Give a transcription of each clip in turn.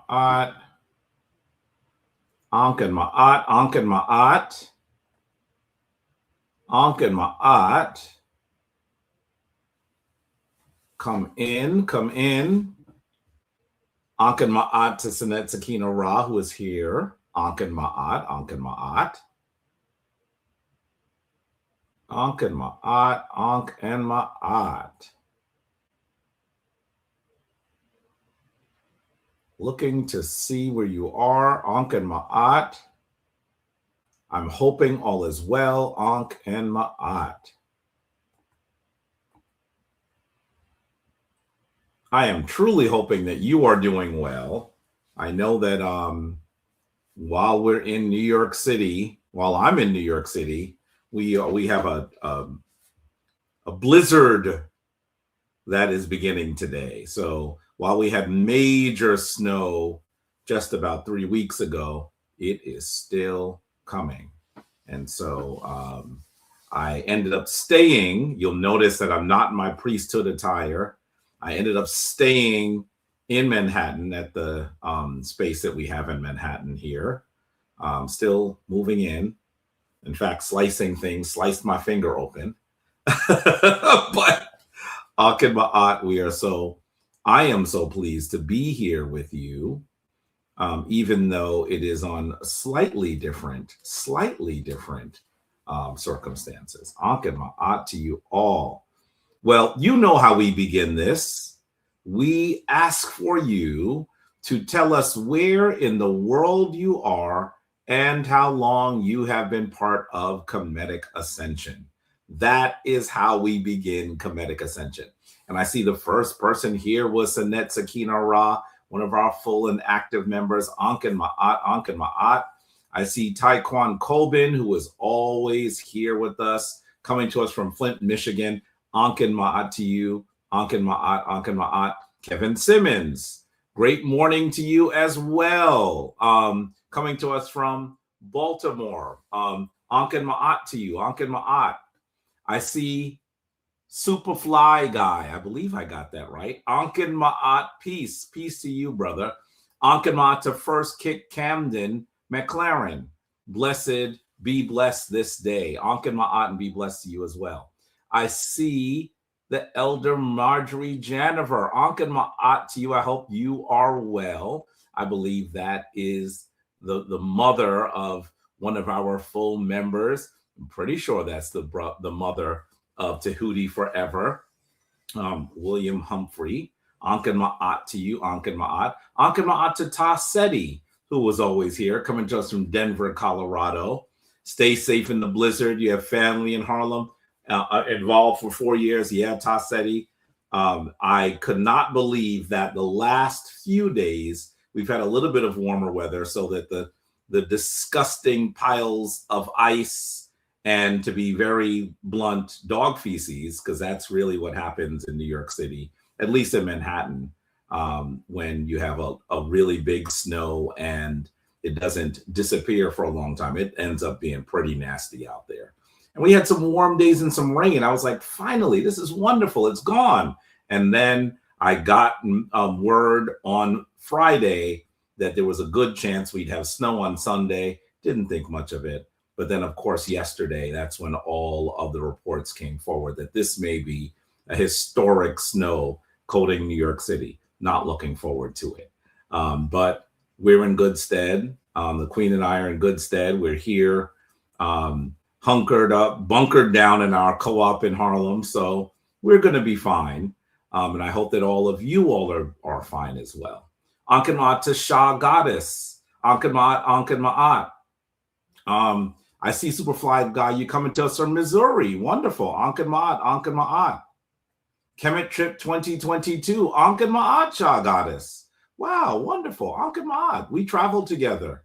Ma'at. Ankh and Ma'at. Ankh and Ma'at. Ankh and Ma'at. Come in, come in. Ankh and Ma'at to Sanet Sakina Ra, who is here. Ankh and Ma'at, Ankh and Ma'at. Ankh and Ma'at, Ankh and Ma'at. Looking to see where you are, Ankh and Ma'at. I'm hoping all is well, Ankh and Ma'at. I am truly hoping that you are doing well. I know that while we're in New York City, while I'm in New York City, we have a blizzard that is beginning today. So while we had major snow just about 3 weeks ago, it is still coming. And so I ended up staying. You'll notice that I'm not in my priesthood attire. I ended up staying in Manhattan at the space that we have in Manhattan here. Still moving in. In fact, slicing things, sliced my finger open. But Ankh and Ma'at, I am so pleased to be here with you, even though it is on slightly different circumstances. Ankh and Ma'at to you all. Well, you know how we begin this. We ask for you to tell us where in the world you are and how long you have been part of Kemetic Ascension. That is how we begin Kemetic Ascension. And I see the first person here was Sanet Sakina Ra, one of our full and active members, Ankh and Ma'at, Ankh and Ma'at. I see Taekwon Colbin, who is always here with us, coming to us from Flint, Michigan. Ankh and Ma'at to you. Ankh and Ma'at, Ankh and Ma'at. Kevin Simmons, great morning to you as well. Coming to us from Baltimore. Ankh and Ma'at to you. Ankh and Ma'at. I see Superfly Guy. I believe I got that right. Ankh and Ma'at, peace. Peace to you, brother. Ankh and Ma'at to First Kick Camden McLaren. Blessed, be blessed this day. Ankh and Ma'at, and be blessed to you as well. I see the elder Marjorie Janiver. Ankh and Ma'at to you. I hope you are well. I believe that is the mother of one of our full members. I'm pretty sure that's the mother of Tahuti Forever, William Humphrey. Ankh and Ma'at to you. Ankh and Ma'at. Ankh and Ma'at to Ta Seti, who was always here, coming to us from Denver, Colorado. Stay safe in the blizzard. You have family in Harlem. Involved for 4 years. Yeah, Ta Seti. I could not believe that the last few days we've had a little bit of warmer weather, so that the disgusting piles of ice and, to be very blunt, dog feces, because that's really what happens in New York City, at least in Manhattan, when you have a really big snow and it doesn't disappear for a long time. It ends up being pretty nasty out there. And we had some warm days and some rain. I was like, finally, this is wonderful. It's gone. And then I got word on Friday that there was a good chance we'd have snow on Sunday. Didn't think much of it. But then, of course, yesterday, that's when all of the reports came forward that this may be a historic snow coating New York City. Not looking forward to it. But we're in good stead. The Queen and I are in good stead. We're here. Hunkered up, bunkered down in our co-op in Harlem. So we're going to be fine. And I hope that all of you all are fine as well. Ankh and Ma'at to Shah Goddess. Ankh and Ma'at, Ankh and Ma'at. I see Superfly Guy, you coming to us from Missouri. Wonderful. Ankh and Ma'at, Ankh and Ma'at. Kemet Trip 2022. Ankh and Ma'at, Shah Goddess. Wow, wonderful. Ankh and Ma'at. We traveled together.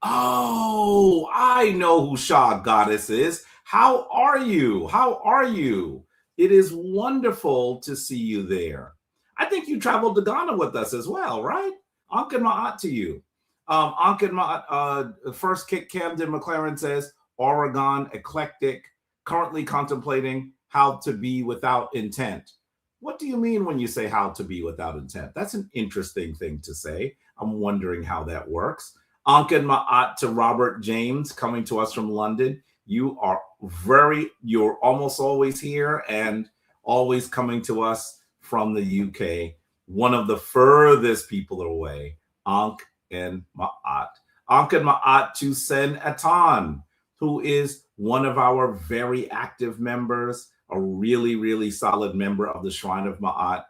Oh, I know who Shah Goddess is. How are you? How are you? It is wonderful to see you there. I think you traveled to Ghana with us as well, right? Ankh and Ma'at to you. Ankh and Ma'at, First Kick Camden McLaren says, Oregon, eclectic, currently contemplating how to be without intent. What do you mean when you say how to be without intent? That's an interesting thing to say. I'm wondering how that works. Anken Ma'at to Robert James, coming to us from London. You're almost always here and always coming to us from the UK. One of the furthest people away, Ankh and Ma'at. Ankh and Ma'at to Sen Atan, who is one of our very active members, a really, really solid member of the Shrine of Ma'at.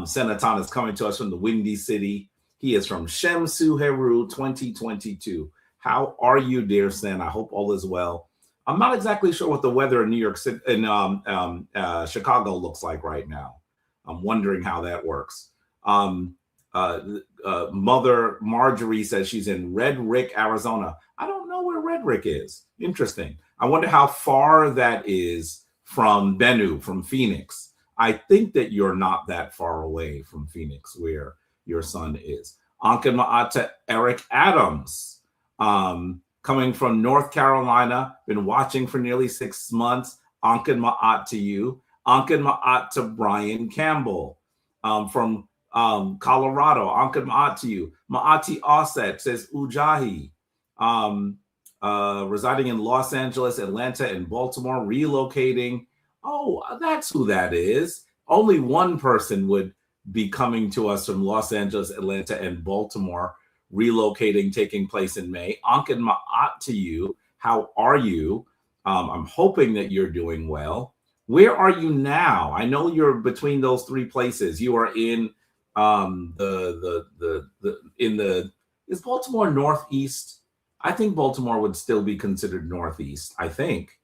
Sen Atan is coming to us from the Windy City. He is from Shemsu Heru 2022. How are you, dear Sen? I hope all is well. I'm not exactly sure what the weather in New York City, in Chicago looks like right now. I'm wondering how that works. Mother Marjorie says she's in Red Rick, Arizona. I don't know where Red Rick is. Interesting. I wonder how far that is from Bennu, from Phoenix. I think that you're not that far away from Phoenix, where your son is. Anken Ma'at to Eric Adams, coming from North Carolina, been watching for nearly 6 months. Anken Ma'at to you. Anken Ma'at to Brian Campbell, from Colorado. Anken Ma'at to you. Ma'ati Offset says Ujahi, residing in Los Angeles, Atlanta, and Baltimore, relocating. Oh, that's who that is. Only one person would be coming to us from Los Angeles, Atlanta, and Baltimore, relocating, taking place in May. Anken Ma'at to you. How are you? I'm hoping that you're doing well. Where are you now? I know you're between those 3 places. You are in is Baltimore Northeast? I think Baltimore would still be considered Northeast. I think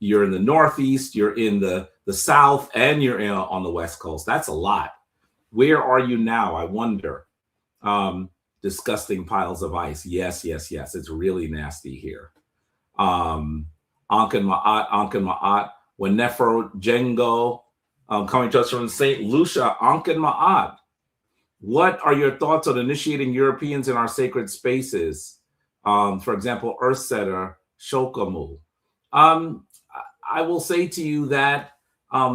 you're in the Northeast, you're in the South, and you're on the West Coast. That's a lot. Where are you now? I wonder. Disgusting piles of ice. Yes. It's really nasty here. Anken Ma'at. Wenefro Jengo, coming to us from St. Lucia. Anken Ma'at. What are your thoughts on initiating Europeans in our sacred spaces? For example, Earthsetter Shokamu. I will say to you that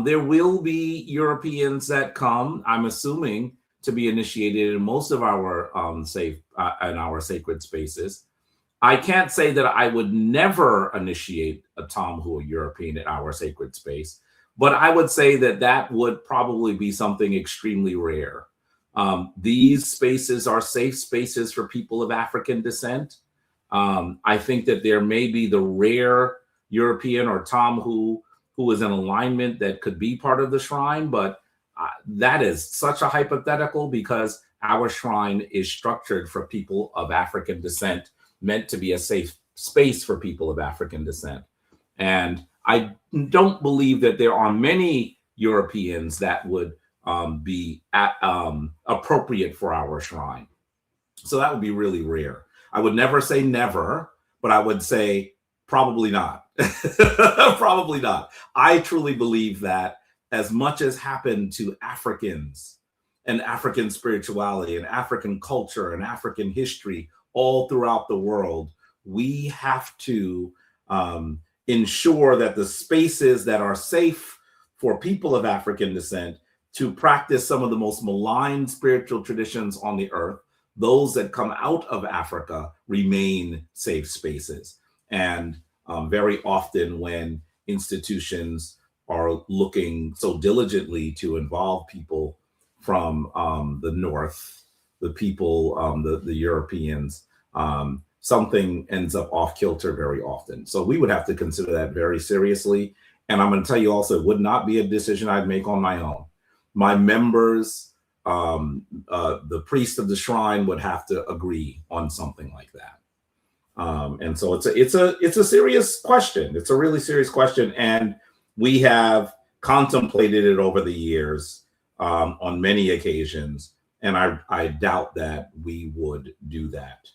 there will be Europeans that come, I'm assuming, to be initiated in most of our in our sacred spaces. I can't say that I would never initiate a Tomhu European in our sacred space, but I would say that that would probably be something extremely rare. These spaces are safe spaces for people of African descent. I think that there may be the rare European or Tomhu who is in alignment that could be part of the shrine, but that is such a hypothetical because our shrine is structured for people of African descent, meant to be a safe space for people of African descent. And I don't believe that there are many Europeans that would be appropriate for our shrine. So that would be really rare. I would never say never, but I would say probably not. Probably not. I truly believe that as much as happened to Africans and African spirituality and African culture and African history all throughout the world, we have to ensure that the spaces that are safe for people of African descent to practice some of the most maligned spiritual traditions on the earth, those that come out of Africa, remain safe spaces. And very often when institutions are looking so diligently to involve people from the North, the people, the Europeans, something ends up off kilter very often. So we would have to consider that very seriously. And I'm going to tell you also, it would not be a decision I'd make on my own. My members, the priest of the shrine would have to agree on something like that. And so it's a serious question. It's a really serious question. And we have contemplated it over the years on many occasions. And I doubt that we would do that.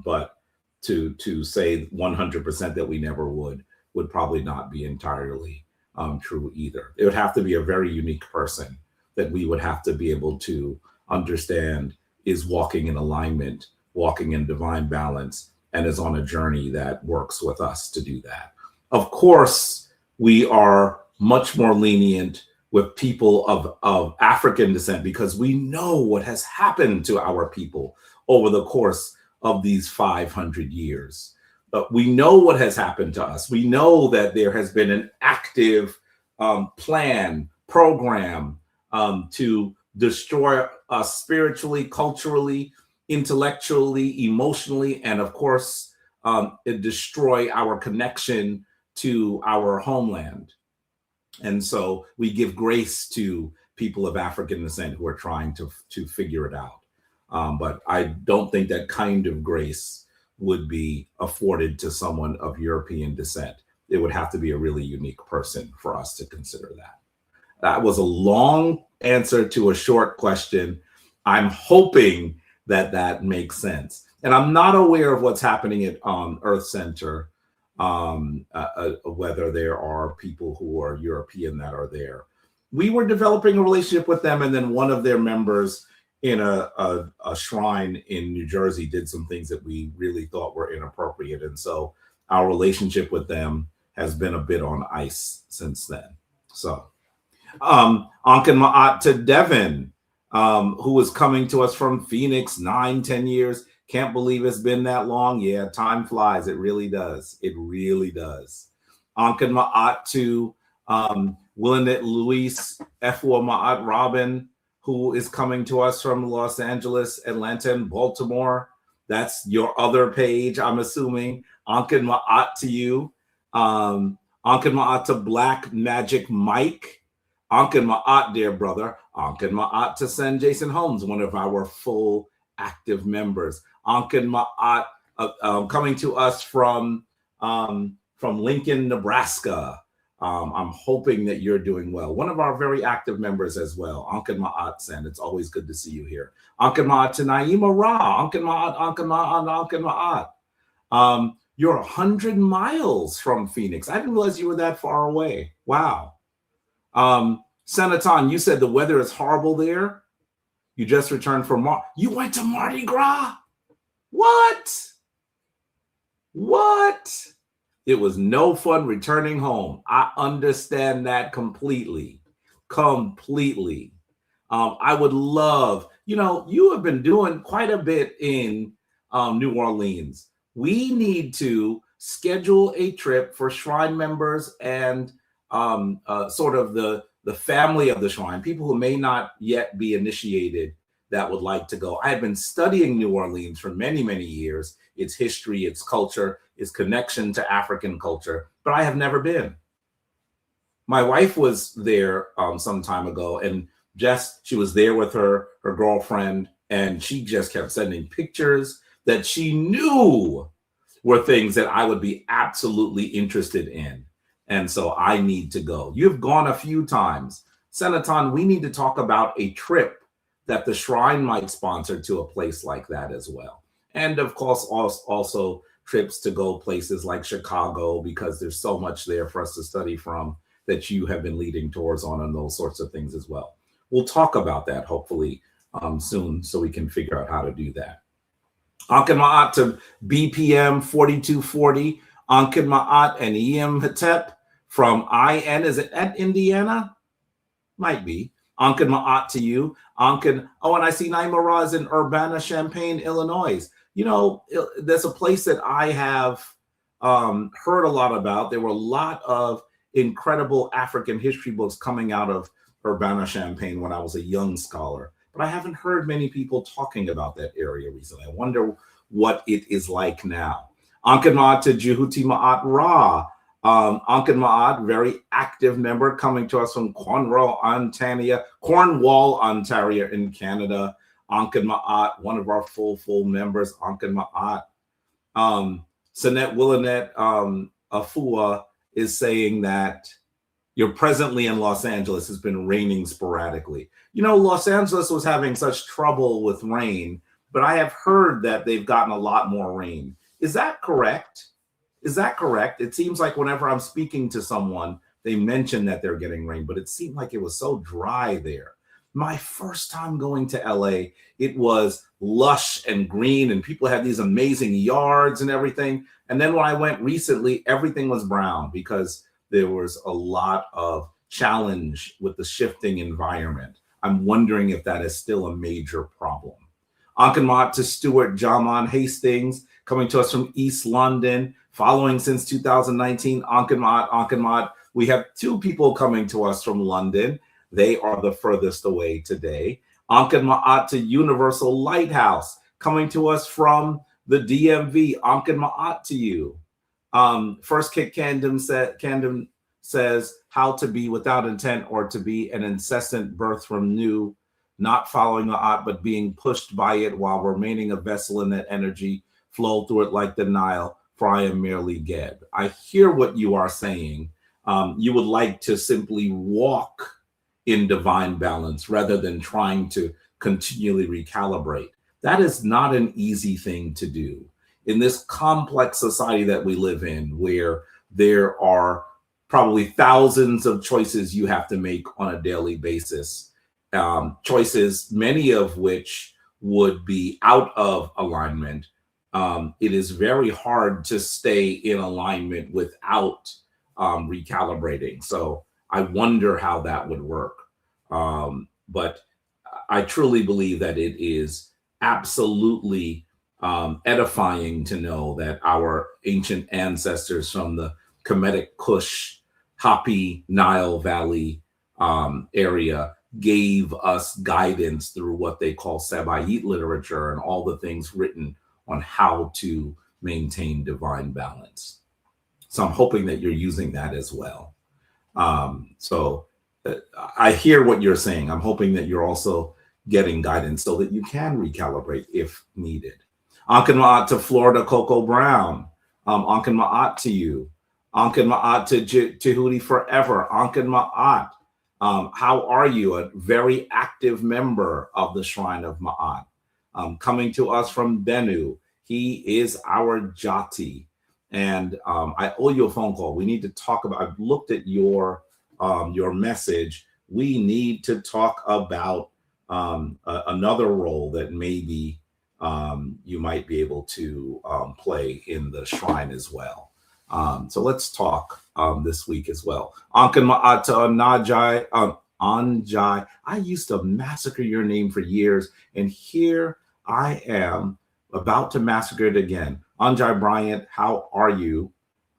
But to say 100% that we never would probably not be entirely true either. It would have to be a very unique person that we would have to be able to understand is walking in alignment, walking in divine balance, and is on a journey that works with us to do that. Of course, we are much more lenient with people of African descent, because we know what has happened to our people over the course of these 500 years. But we know what has happened to us. We know that there has been an active program to destroy us spiritually, culturally, intellectually, emotionally, and of course, destroy our connection to our homeland. And so we give grace to people of African descent who are trying to figure it out. But I don't think that kind of grace would be afforded to someone of European descent. It would have to be a really unique person for us to consider that. That was a long answer to a short question. I'm hoping that that makes sense. And I'm not aware of what's happening at Earth Center, whether there are people who are European that are there. We were developing a relationship with them, and then one of their members in a shrine in New Jersey did some things that we really thought were inappropriate. And so our relationship with them has been a bit on ice since then. So Ankin Ma'at to Devin, who is coming to us from Phoenix, 9-10 years. Can't believe it's been that long. Yeah, time flies. It really does. It really does. Ankin Ma'at to Willinette Luis, Efwa Ma'at Robin, who is coming to us from Los Angeles, Atlanta, and Baltimore. That's your other page, I'm assuming. Ankin Ma'at to you. Ankin Ma'at to Black Magic Mike. Ankin Ma'at, dear brother. Ankin Ma'at to Sen Jason Holmes, one of our full active members. Ankin Ma'at coming to us from Lincoln, Nebraska. I'm hoping that you're doing well. One of our very active members as well, Ankin Ma'at Sen. It's always good to see you here. Ankin Ma'at to Naima Ra. Ankin Ma'at, Ankin Ma'at, Ankin Ma'at. You're 100 miles from Phoenix. I didn't realize you were that far away. Wow. Senatan, you said the weather is horrible there. You just returned from you went to Mardi Gras? What? What? It was no fun returning home. I understand that completely. Completely. I would love, you have been doing quite a bit in New Orleans. We need to schedule a trip for Shrine members and sort of the family of the Shrine, people who may not yet be initiated that would like to go. I have been studying New Orleans for many, many years, its history, its culture, its connection to African culture, but I have never been. My wife was there some time ago, and she was there with her girlfriend, and she just kept sending pictures that she knew were things that I would be absolutely interested in. And so I need to go. You've gone a few times. Senaton, we need to talk about a trip that the Shrine might sponsor to a place like that as well. And of course, also trips to go places like Chicago, because there's so much there for us to study from that you have been leading towards and those sorts of things as well. We'll talk about that hopefully soon so we can figure out how to do that. Ankin Ma'at to BPM 4240, Ankin Ma'at and Iem Hetep from IN. Is it at Indiana? Might be. Ankin Ma'at to you. Ankin, and I see Naima Ra is in Urbana-Champaign, Illinois. There's a place that I have heard a lot about. There were a lot of incredible African history books coming out of Urbana-Champaign when I was a young scholar, but I haven't heard many people talking about that area recently. I wonder what it is like now. Ankin Ma'at to Jehuti Ma'at Ra. Ankin Ma'at, very active member coming to us from Cornwall, Ontario in Canada. Ankin Ma'at, one of our full members, Ankin Ma'at. Sanette Willinette Afua is saying that you're presently in Los Angeles. It's been raining sporadically. Los Angeles was having such trouble with rain, but I have heard that they've gotten a lot more rain. Is that correct? Is that correct? It seems like whenever I'm speaking to someone, they mention that they're getting rain, but it seemed like it was so dry there. My first time going to LA, it was lush and green and people had these amazing yards and everything. And then when I went recently, everything was brown because there was a lot of challenge with the shifting environment. I'm wondering if that is still a major problem. Ankh to Stuart Jaman Hastings, coming to us from East London, following since 2019. Ankh. We have two people coming to us from London. They are the furthest away today. Ankh to Universal Lighthouse, coming to us from the DMV. Ankh to you. First Kick Candom says, how to be without intent or to be an incessant birth from new, not following Ma'at, but being pushed by it while remaining a vessel in that energy, flow through it like the Nile, for I am merely Geb. I hear what you are saying. You would like to simply walk in divine balance rather than trying to continually recalibrate. That is not an easy thing to do. In this complex society that we live in, where there are probably thousands of choices you have to make on a daily basis, choices, many of which would be out of alignment. It is very hard to stay in alignment without recalibrating. So I wonder how that would work. But I truly believe that it is absolutely edifying to know that our ancient ancestors from the Kemetic Kush, Hapi, Nile Valley area gave us guidance through what they call Sabaite literature and all the things written on how to maintain divine balance. So I'm hoping that you're using that as well. I hear what you're saying. I'm hoping that you're also getting guidance so that you can recalibrate if needed. Ankh to Florida Coco Brown. Ankh to you. Ankh to Jehudi Forever. Ankh how are you? A very active member of the Shrine of Ma'at. Coming to us from Bennu. He is our Jati. And I owe you a phone call. We need to talk about, I've looked at your message. We need to talk about another role that maybe you might be able to play in the shrine as well. So let's talk this week as well. Ankan Ma'ata Najai, Anjai. I used to massacre your name for years, and here I am about to massacre it again. Anjai Bryant, how are you?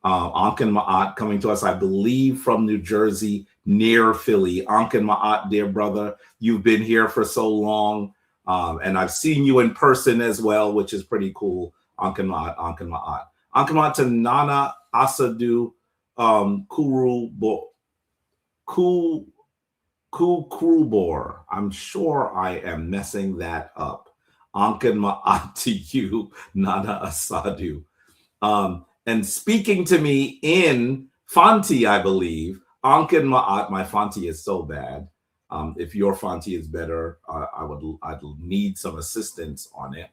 Ankan Ma'at coming to us, I believe, from New Jersey, near Philly. Ankan Ma'at, dear brother, you've been here for so long, and I've seen you in person as well, which is pretty cool. Ankan Ma'at, Ankan Ma'at. Ankan Ma'at to Nana Asadu Kukrubor. I'm sure I am messing that up. Ankan Ma'at to you, Nana Asadu. And speaking to me in Fanti, I believe, Ankan Ma'at, my Fanti is so bad. If your Fanti is better, I'd need some assistance on it.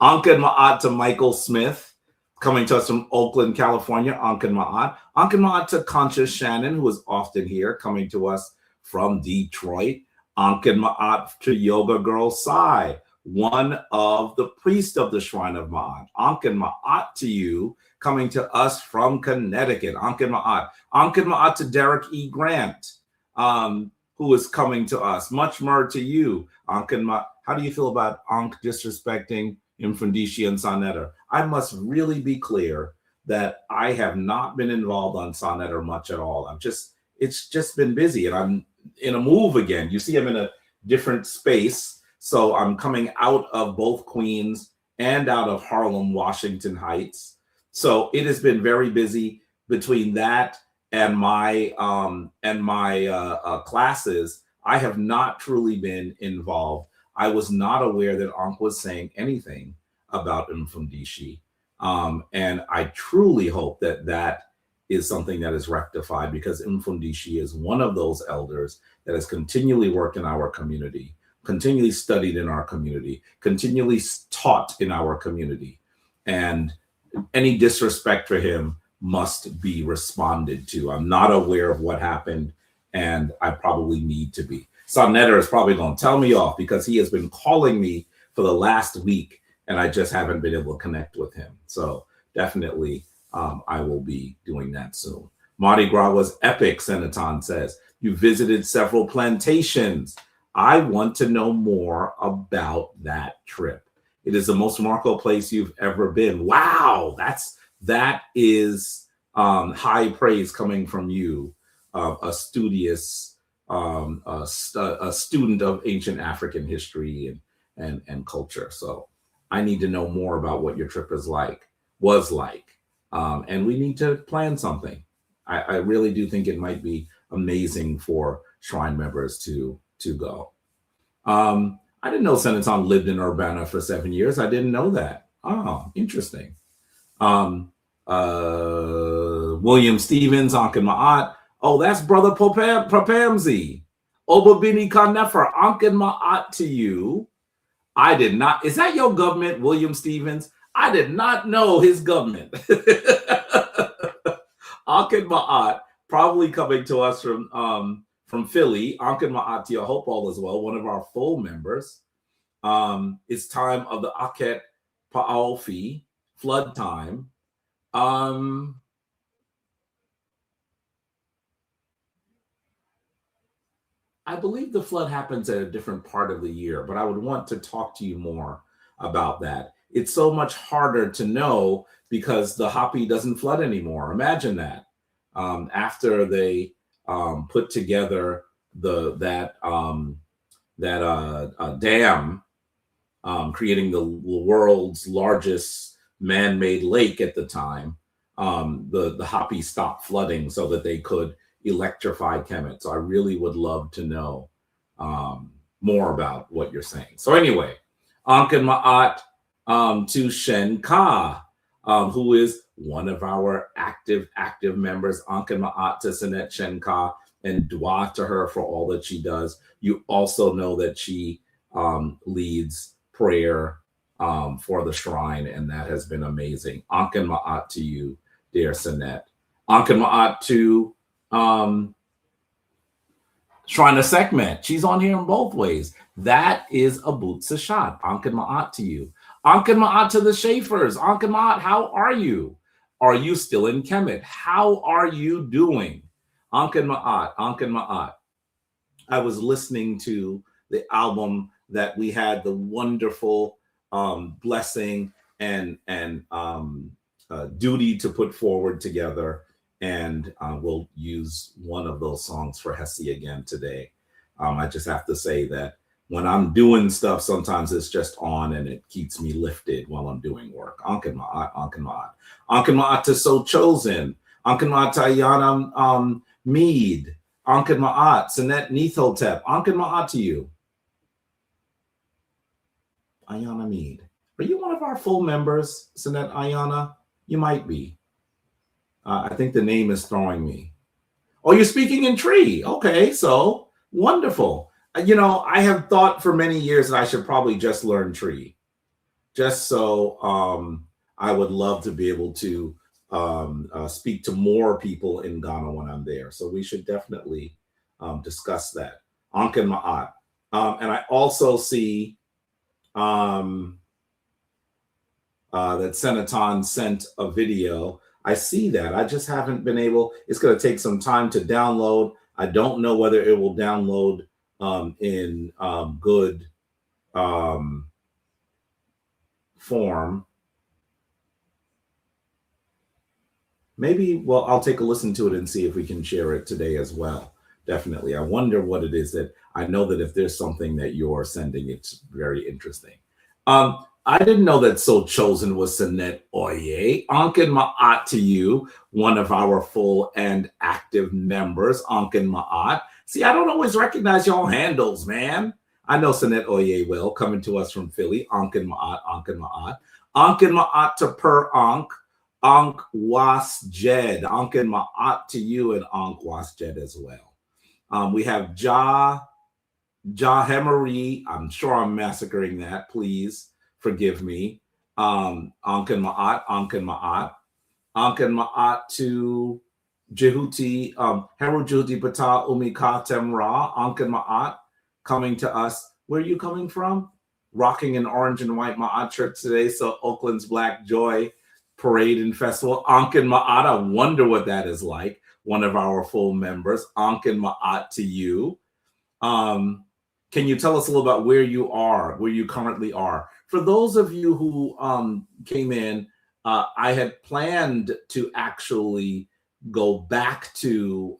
Ankan Ma'at to Michael Smith, coming to us from Oakland, California. Ankan Ma'at. Ankan Ma'at to Conscious Shannon, who is often here, coming to us from Detroit. Ankan Ma'at to Yoga Girl Sai, one of the priests of the Shrine of Ma'at. Ankan Ma'at to you, coming to us from Connecticut. Ankan Ma'at. Ankan Ma'at to Derek E. Grant, who is coming to us. Much more to you. Ankan Ma'at. How do you feel about Ankh disrespecting Mfundishi and Sonetter? I must really be clear that I have not been involved on Sonetter much at all. It's just been busy, and I'm in a move again. You see, I'm in a different space. So I'm coming out of both Queens and out of Harlem, Washington Heights. So it has been very busy between that and my classes. I have not truly been involved. I was not aware that Ankh was saying anything about Mfundishi. And I truly hope that that is something that is rectified, because Mfundishi is one of those elders that has continually worked in our community, continually studied in our community, continually taught in our community. And any disrespect for him must be responded to. I'm not aware of what happened, and I probably need to be. Sonetter is probably going to tell me off because he has been calling me for the last week, and I just haven't been able to connect with him. So definitely I will be doing that soon. Mardi Gras was epic, Senaton says. You visited several plantations. I want to know more about that trip. It is the most remarkable place you've ever been. Wow, that is high praise coming from you, a studious, a student of ancient African history and culture. So I need to know more about what your trip was like, and we need to plan something. I really do think it might be amazing for Shrine members to go. I didn't know Senaton lived in Urbana for 7 years. I didn't know that. Oh, interesting. William Stevens, Ankh and Ma'at. Oh, that's Brother Papamzi. Obabini Kanefer, Ankh and Ma'at to you. I did not. Is that your government, William Stevens? I did not know his government. Ankh and Ma'at, probably coming to us from Philly. Ankh and Ma'at to you. I hope all is well. One of our full members. It's time of the Aket Pa'alfi, flood time. I believe the flood happens at a different part of the year, but I would want to talk to you more about that. It's so much harder to know because the Hopi doesn't flood anymore. Imagine that. After they put together that dam, creating the world's largest man-made lake at the time, the Hopi stopped flooding so that they could electrify Kemet. So I really would love to know more about what you're saying. So anyway, Ankh and Ma'at to Shen Ka, who is one of our active members. Ankh and Ma'at to Sanet Shen Ka, and dua to her for all that she does. You also know that she leads prayer for the shrine, and that has been amazing. Ankh and Ma'at to you, dear Sanet. Ankh and Ma'at to Shrine of Sekhmet. She's on here in both ways. That is a boot sashat. Ankh and Ma'at to you. Ankh and Ma'at to the Schaefers. Ankh and Ma'at, how are you? Are you still in Kemet? How are you doing? Ankh and Ma'at, Ankh and Ma'at. I was listening to the album that we had the wonderful blessing and duty to put forward together. And we'll use one of those songs for Hessie again today. I just have to say that when I'm doing stuff, sometimes it's just on and it keeps me lifted while I'm doing work. Ankh and Ma'at, Ankh and Ma'at. Ankh and Ma'at to So Chosen. Ankh and Ma'at to Ayana Mead. Ankh and Ma'at, Sanet Nithotep. Ankh and Ma'at to you. Ayana Mead. Are you one of our full members, Sanet Ayana? You might be. I think the name is throwing me. Oh, you're speaking in Tree. Okay, so wonderful. You know, I have thought for many years that I should probably just learn Tree. Just so I would love to be able to speak to more people in Ghana when I'm there. So we should definitely discuss that. Ankh and Ma'at. And I also see that Senaton sent a video. I see that. I just haven't been able. It's going to take some time to download. I don't know whether it will download in good form. Maybe, well, I'll take a listen to it and see if we can share it today as well. Definitely. I wonder what it is that I know that if there's something that you're sending, it's very interesting. I didn't know that So Chosen was Sanet Oye. Ankh and Ma'at to you, one of our full and active members. Ankh and Ma'at. See, I don't always recognize y'all handles, man. I know Sanet Oye well, coming to us from Philly. Ankh and Ma'at, Ankh and Ma'at. Ankh and Ma'at to Per Ankh. Ankh Was Jed. Ankh and Ma'at to you, and Ankh Was Jed as well. We have Jahemari. I'm sure I'm massacring that. Please forgive me. Ankh and Ma'at, Ankh and Ma'at. Ankh and Ma'at to Jehuti, Heru Jehuti Pata Umi Katem Ra. Ankh and Ma'at coming to us. Where are you coming from? Rocking an orange and white Ma'at shirt today. So Oakland's Black Joy Parade and Festival. Ankh and Ma'at. I wonder what that is like. one of our full members. Ankh and Ma'at to you. Can you tell us a little about where you currently are? For those of you who came in, I had planned to actually go back to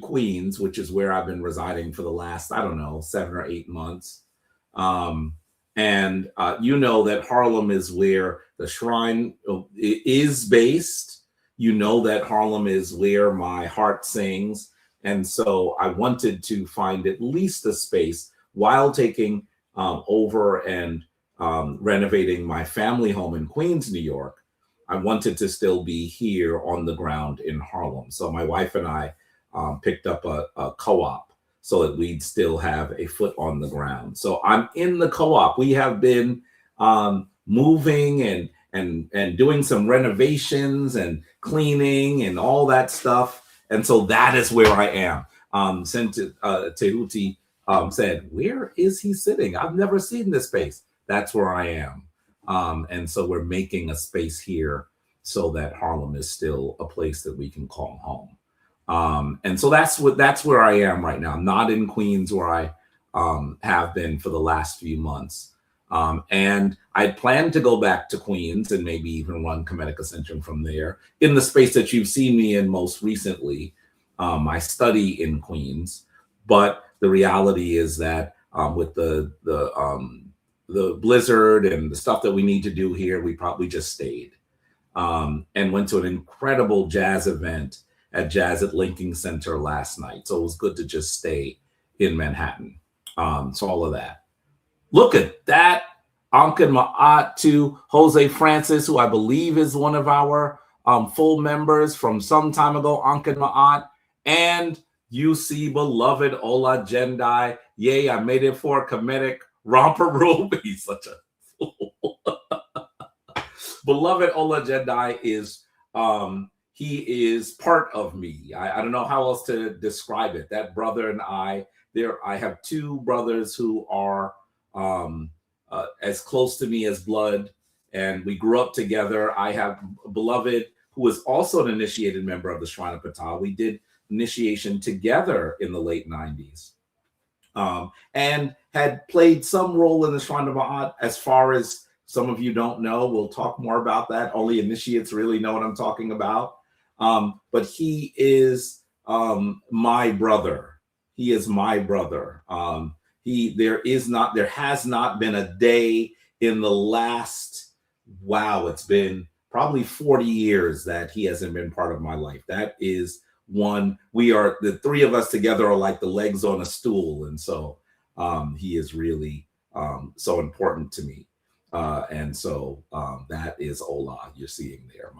Queens, which is where I've been residing for the last, I don't know, 7 or 8 months. And you know that Harlem is where the shrine is based. You know that Harlem is where my heart sings. And so I wanted to find at least a space while taking over and renovating my family home in Queens, New York. I wanted to still be here on the ground in Harlem. So my wife and I picked up a co-op so that we'd still have a foot on the ground. So I'm in the co-op. We have been moving and doing some renovations and cleaning and all that stuff. And so that is where I am. Tehuti said, where is he sitting? I've never seen this space. That's where I am. And so we're making a space here so that Harlem is still a place that we can call home. And so that's where I am right now. I'm not in Queens where I have been for the last few months. And I planned to go back to Queens and maybe even run Kemetic Ascension from there in the space that you've seen me in most recently, my study in Queens. But the reality is that with the blizzard and the stuff that we need to do here, we probably just stayed and went to an incredible jazz event at Jazz at Linking Center last night. So it was good to just stay in Manhattan. So all of that. Look at that. Ankh and Ma'at to Jose Francis, who I believe is one of our full members from some time ago, Ankh and Ma'at. And you see beloved Ola Jendai. Yay, I made it for Kemetic. Romper Rube, he's such a fool. Beloved Ola Jendai is, he is part of me. I don't know how else to describe it. That brother and I have 2 brothers who are as close to me as blood, and we grew up together. I have a beloved who is also an initiated member of the Shrine of Ptah. We did initiation together in the late 90s. And had played some role in the Shrine of Ma'at. As far as some of you don't know, we'll talk more about that. Only initiates really know what I'm talking about. But he is my brother. He is my brother. There has not been a day in the last, it's been probably 40 years that he hasn't been part of my life. That is one. The 3 of us together are like the legs on a stool. And so he is really so important to me. And so that is Ola you're seeing there,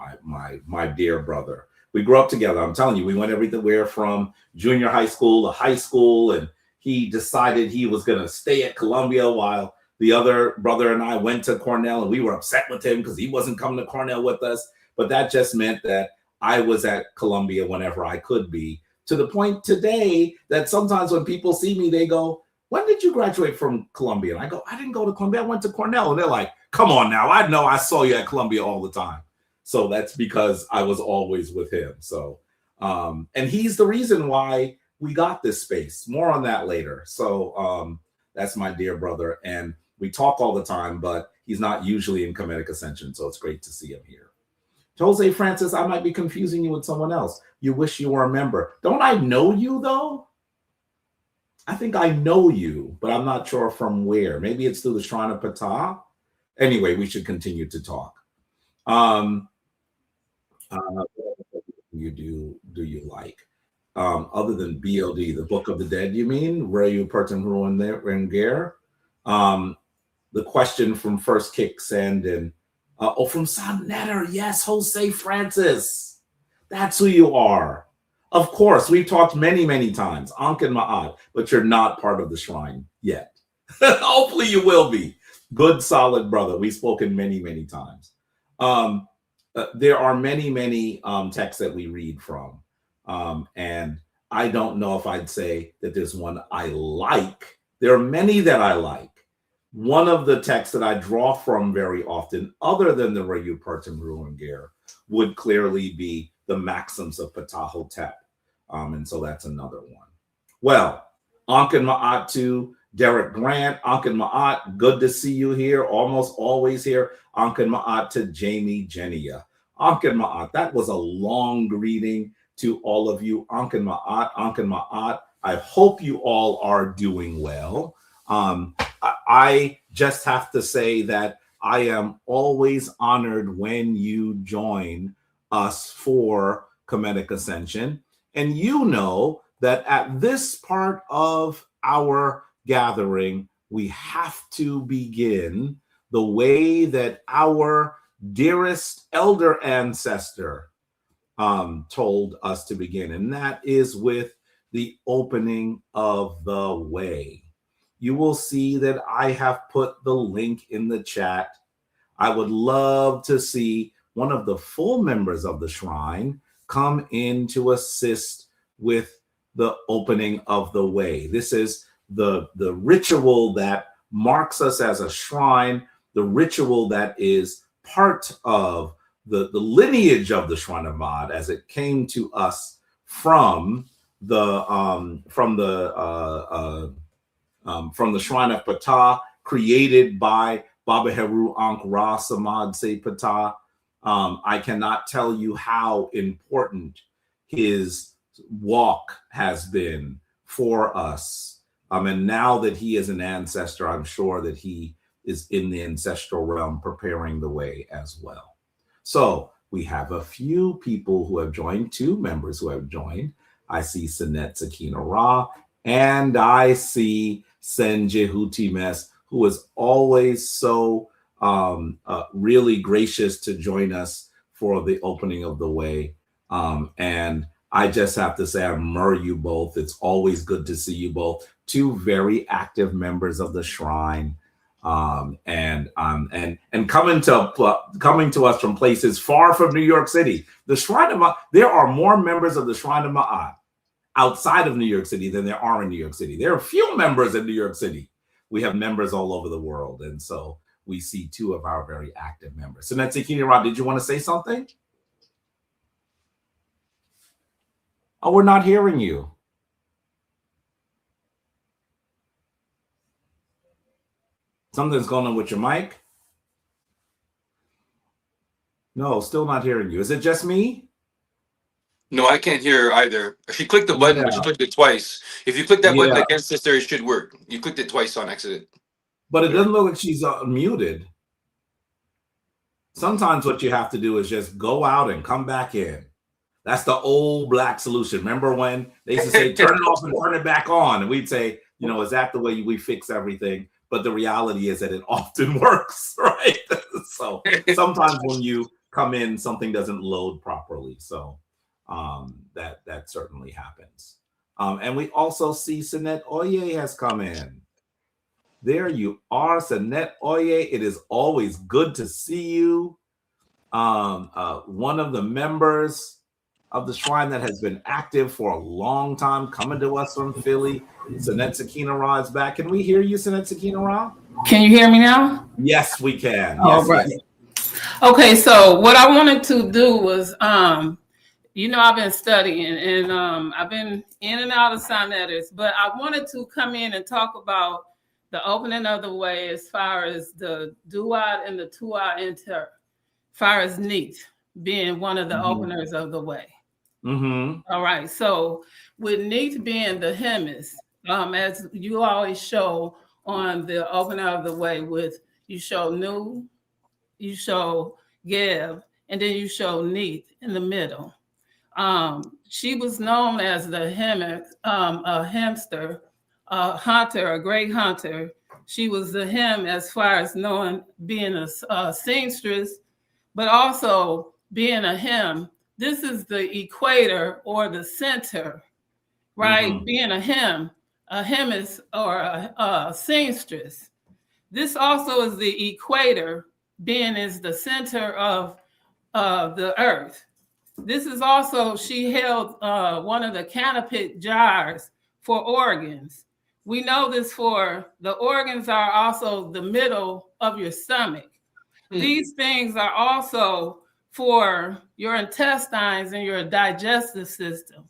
my dear brother. We grew up together. I'm telling you, we went everywhere from junior high school to high school, and he decided he was going to stay at Columbia while the other brother and I went to Cornell, and we were upset with him because he wasn't coming to Cornell with us. But that just meant that I was at Columbia whenever I could be, to the point today that sometimes when people see me, they go, when did you graduate from Columbia? And I go, I didn't go to Columbia. I went to Cornell. And they're like, come on now. I know I saw you at Columbia all the time. So that's because I was always with him. So, and he's the reason why we got this space. More on that later. So that's my dear brother. And we talk all the time, but he's not usually in Kemetic Ascension. So it's great to see him here. Jose Francis, I might be confusing you with someone else. You wish you were a member. Don't I know you, though? I think I know you, but I'm not sure from where. Maybe it's through the Shrine of Ptah. Anyway, we should continue to talk. Do you like? Other than BLD, the Book of the Dead, you mean? Where you Pertin Ruin Renger? The question from First Kick Sandin. From San Netter, yes, Jose Francis. That's who you are. Of course, we've talked many, many times, Ankh and Ma'at, but you're not part of the shrine yet. Hopefully you will be. Good, solid brother. We've spoken many, many times. There are many, many texts that we read from. And I don't know if I'd say that there's one I like. There are many that I like. One of the texts that I draw from very often, other than the Rayu Partim Ruangar, would clearly be the maxims of Ptahhotep. And so that's another one. Well, Ankin Ma'at to Derek Grant. Ankin Ma'at, good to see you here, almost always here. Ankin Ma'at to Jamie Genia. Ankin Ma'at, that was a long greeting to all of you. Ankin Ma'at, I hope you all are doing well. I just have to say that I am always honored when you join us for Kemetic Ascension. And you know that at this part of our gathering, we have to begin the way that our dearest elder ancestor told us to begin, and that is with the opening of the way. You will see that I have put the link in the chat. I would love to see one of the full members of the shrine come in to assist with the opening of the way. This is the ritual that marks us as a shrine, the ritual that is part of the lineage of the Shrine of Ma'at as it came to us from the Shrine of Ptah, created by Baba Heru Ankh Ra Samad Se Ptah. I cannot tell you how important his walk has been for us. And now that he is an ancestor, I'm sure that he is in the ancestral realm preparing the way as well. So we have a few people who have joined, 2 members who have joined. I see Sinet Sakina Ra, and I see Senjehuti Mes, who is always so really gracious to join us for the opening of the way. And I just have to say, I admire you both. It's always good to see you both. 2 very active members of the shrine, and coming to us from places far from New York City. The Shrine of Ma'at, there are more members of the Shrine of Ma'at outside of New York City than there are in New York City. There are few members in New York City. We have members all over the world, and so we see 2 of our very active members. So, Netsikini Ra, did you want to say something? Oh, we're not hearing you. Something's going on with your mic. No, still not hearing you. Is it just me? No, I can't hear her either. She clicked the button, but she clicked it twice. If you click that button again, sister, it should work. You clicked it twice on accident. But it doesn't look like she's muted. Sometimes what you have to do is just go out and come back in. That's the old black solution. Remember when they used to say, turn it off and turn it back on? And we'd say, you know, is that the way we fix everything? But the reality is that it often works, right? So sometimes when you come in, something doesn't load properly. So that certainly happens. And we also see Sinet Oye has come in. There you are, Sinet Oye. It is always good to see you. One of the members of the shrine that has been active for a long time, coming to us from Philly. Sinet Sakina Ra is back. Can we hear you, Sinet Sakina Ra? Can you hear me now? Yes, we can. All right. Yes. Okay, so what I wanted to do was, you know, I've been studying and I've been in and out of Sinetics, but I wanted to come in and talk about the opening of the way as far as the Duat and the Tuat Inter, as far as Neat being one of the openers of the way. All right, so with Neat being the Hemis, as you always show on the opener of the way, with you show Nu, you show Geb, and then you show Neat in the middle. She was known as the a hamster, a hunter, a great hunter. She was the him as far as knowing, being a seamstress, but also being a him. This is the equator or the center, right? Being a him is or a seamstress. This also is the equator, being is the center of the earth. This is also, she held one of the Kemetic jars for organs. We know this for the organs are also the middle of your stomach. These things are also for your intestines and your digestive system.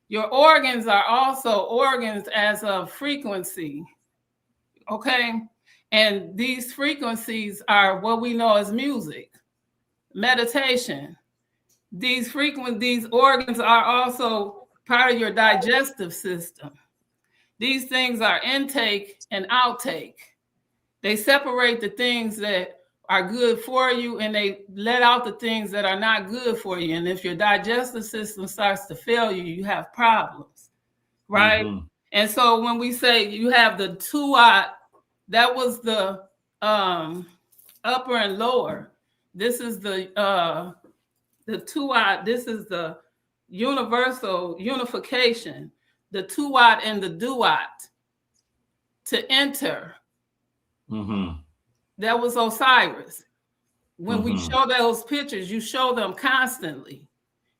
Your organs are also organs as a frequency, okay? And these frequencies are what we know as music, meditation. These organs are also part of your digestive system. These things are intake and outtake. They separate the things that are good for you and they let out the things that are not good for you. And if your digestive system starts to fail you, you have problems, right? Mm-hmm. And so when we say you have the tuat, that was the upper and lower. This is the tuat. This is the universal unification. The tuat and the duat to enter. Mm-hmm. That was Osiris. When we show those pictures, you show them constantly.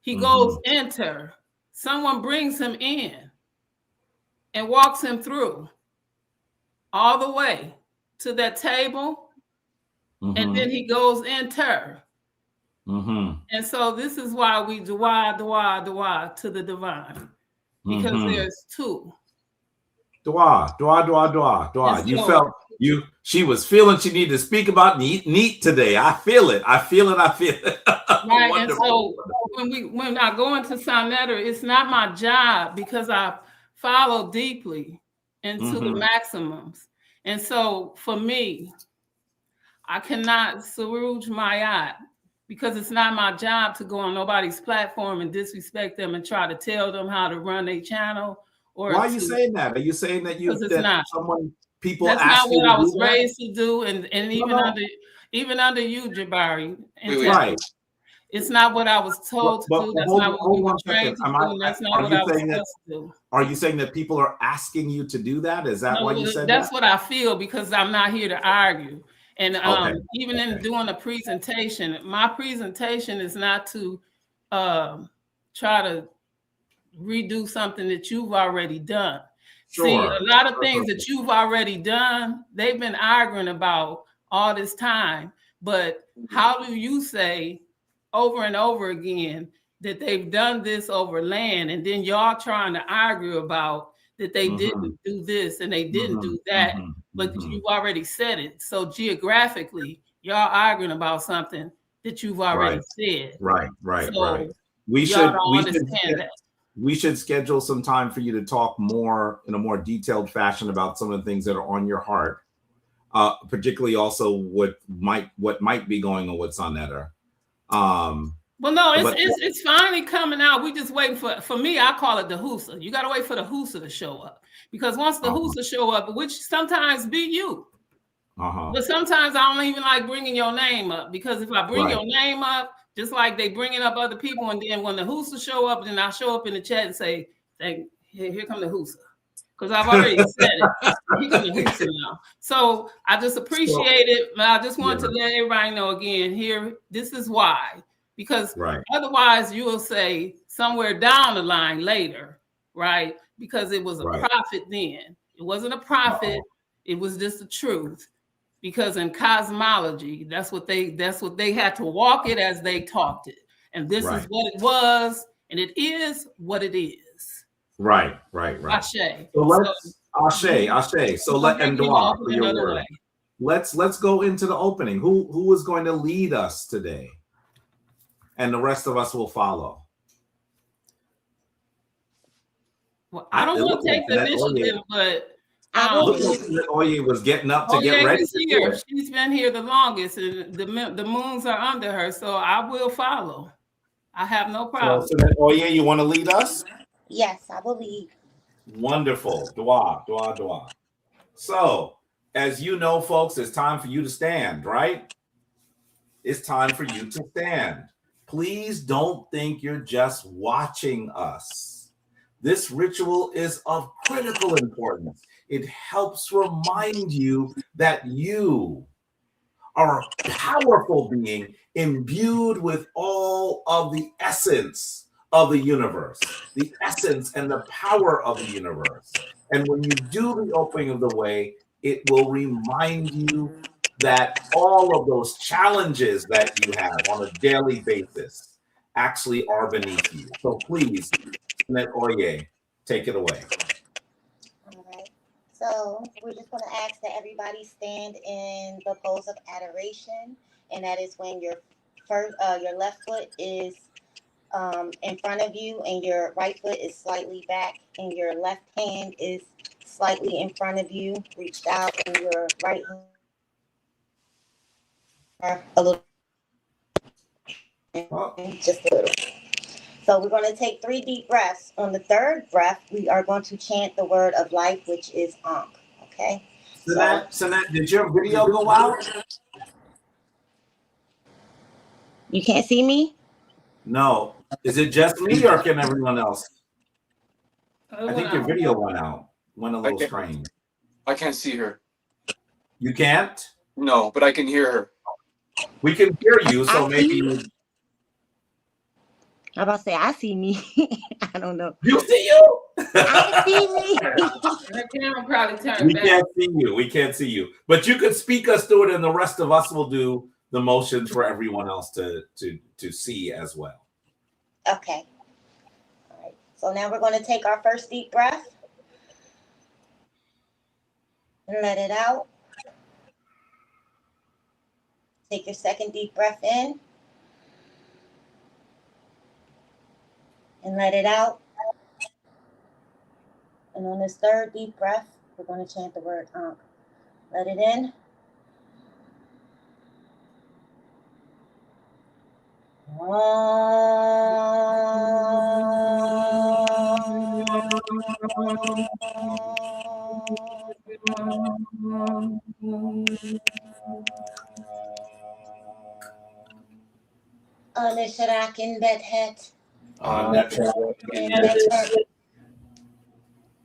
He goes enter. Someone brings him in and walks him through all the way to that table. And then he goes enter. And so this is why we dua to the divine. Because there's two. Dua. So, she was feeling she needed to speak about neat today. I feel it. Right. And so when I go into Sonetter, it's not my job because I follow deeply into the maximums. And so for me, I cannot Suruj Mayat because it's not my job to go on nobody's platform and disrespect them and try to tell them how to run their channel. Or why are you saying that? Are you saying that people that's ask not what you I was raised to do, and even under you, Jabari. Right. It's not what I was told to do. That's not what we were trained to do. And that's not what I was supposed to do. Are you saying that people are asking you to do that? Is that why you said that? That's what I feel because I'm not here to argue. And even in doing a presentation, my presentation is not to try to redo something that you've already done. Sure. See, a lot of things that you've already done, they've been arguing about all this time. But how do you say over and over again that they've done this over land, and then y'all trying to argue about that they didn't do this and they didn't do that, but you've already said it. So geographically, y'all arguing about something that you've already said. Right. So We should schedule some time for you to talk more in a more detailed fashion about some of the things that are on your heart, particularly also what might be going on with Sonetter. Well, no, it's finally coming out. We just waiting for me. I call it the Husa. You got to wait for the Husa to show up because once the Husa show up, which sometimes be you, but sometimes I don't even like bringing your name up because if I bring your name up, just like they bringing up other people, and then when the Husa show up, then I show up in the chat and say, here come the Husa. Because I've already said it. Here come the Husa now. So I just appreciate it. But I just want to let everybody know again here, this is why. Because otherwise you will say somewhere down the line later, right? Because it was a prophet then. It wasn't a prophet. It was just the truth. Because in cosmology, that's what they had to walk it as they talked it. And this is what it was, and it is what it is. Right. Ashe. So Ashe. So let and dua for your word. Let's go into the opening. Who is going to lead us today? And the rest of us will follow. Well, I don't want to take the initiative, but Oye was getting up to get ready. She's been here the longest, and the moons are under her, so I will follow. I have no problem. So then, Oye, you want to lead us? Yes, I will lead. Wonderful. Dua. So, as you know, folks, it's time for you to stand, right? It's time for you to stand. Please don't think you're just watching us. This ritual is of critical importance. It helps remind you that you are a powerful being imbued with all of the essence of the universe, the essence and the power of the universe. And when you do the opening of the way, it will remind you that all of those challenges that you have on a daily basis actually are beneath you. So please, Net Oye, take it away. All right. So we're just going to ask that everybody stand in the pose of adoration, and that is when your left foot is in front of you, and your right foot is slightly back, and your left hand is slightly in front of you, reached out, and your right hand a little, just a little. So we're going to take 3 deep breaths. On the third breath, we are going to chant the word of life, which is Ankh. Okay. Sanat, did your video go out? You can't see me? No. Is it just me or can everyone else? I think your video went out. Went a little strange. I can't see her. You can't? No, but I can hear her. We can hear you, so maybe. I'm about to say, I see me. I don't know. You see you? I see me. The camera probably turned We back. can't see you. We can't see you. But you could speak us through it, and the rest of us will do the motions for everyone else to see as well. Okay. All right. So now we're going to take our first deep breath. And let it out. Take your second deep breath in. And let it out. And on this third deep breath, we're going to chant the word Ankh. Let it in. Anishrakin Bethet.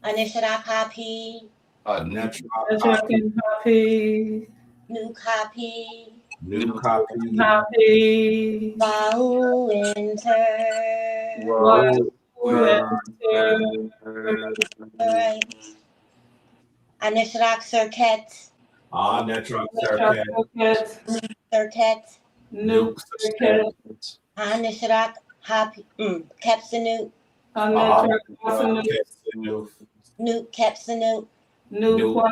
Anishrak Hapi. Anishrakin Hapi. New copy. New copy. Happy. Wow, winter. Alright. Anishrak Circuit. Network circuit. Circuit. Nuke circuit. Anishrak Happy. Kepsanut. Nuke Kepsanut. Nuke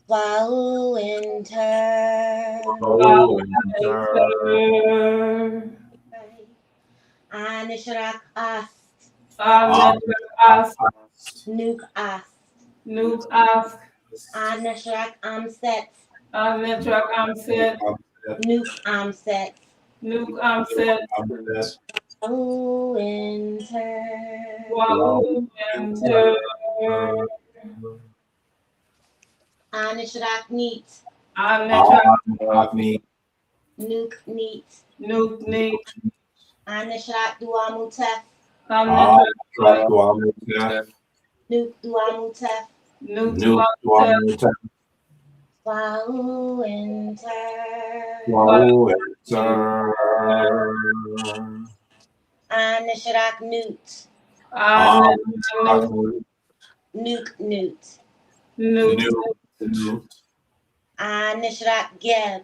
Wow, winter. Anishrak Ast. Nuke Ast. Nuke Ask. Anishrak Amset. Network Amset. Nuke Amset. Nuke Amset. Wow, winter. Wow, winter. Anishrak Neat. Network Nuke Neat. Nuke Neat. Anishrak Duamutef. Network Nuke Duamutef. Nuke Wow, winter. Anishrak Newt. Nuke Newt. Anishrak Geb.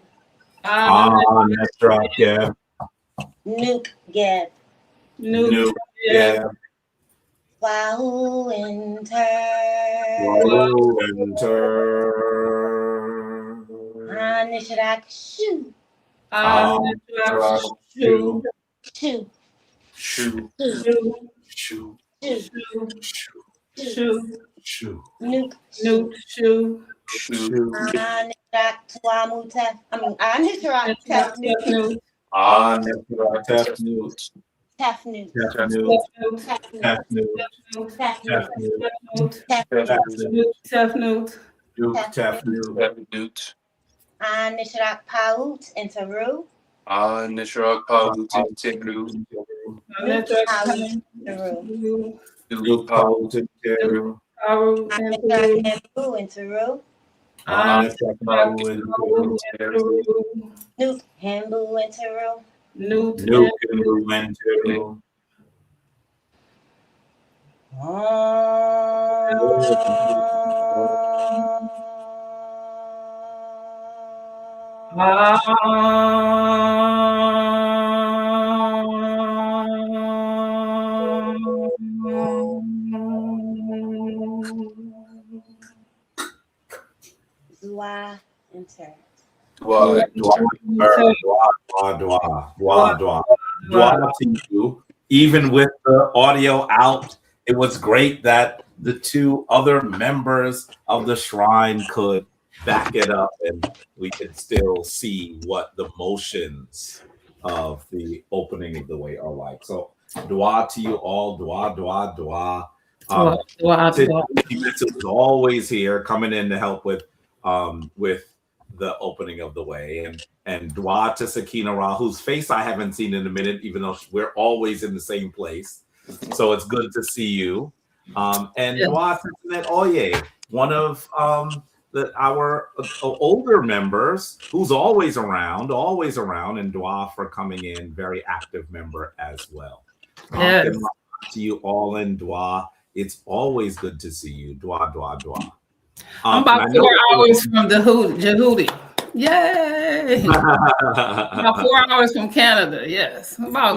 Nuke Geb. Wow, winter. Anishrak Shoo. Shoo. Nuke. Anishrak Tuamutef. Anishrak Tefnut. Tefnut. Anishrak Paut and Teru. Nishrak Paut Teru. Hembu and Teru. Nuke Hembu and Teru. Dua enter. What? Dua to you. Even with the audio out, it was great that the two other members of the shrine could back it up and we could still see what the motions of the opening of the way are like. So dua to you all, dua, dua, dua. This is always here coming in to help with the opening of the way, and dua to Sakina Ra, whose face I haven't seen in a minute, even though we're always in the same place. So it's good to see you. And dua to Jeanette Oye, one of our older members who's always around, and dua for coming in, very active member as well. Yes. To you all in dua. It's always good to see you. Dua, dua, dua. I'm about 4 hours from Jehudi. Yay! About 4 hours from Canada. Yes. My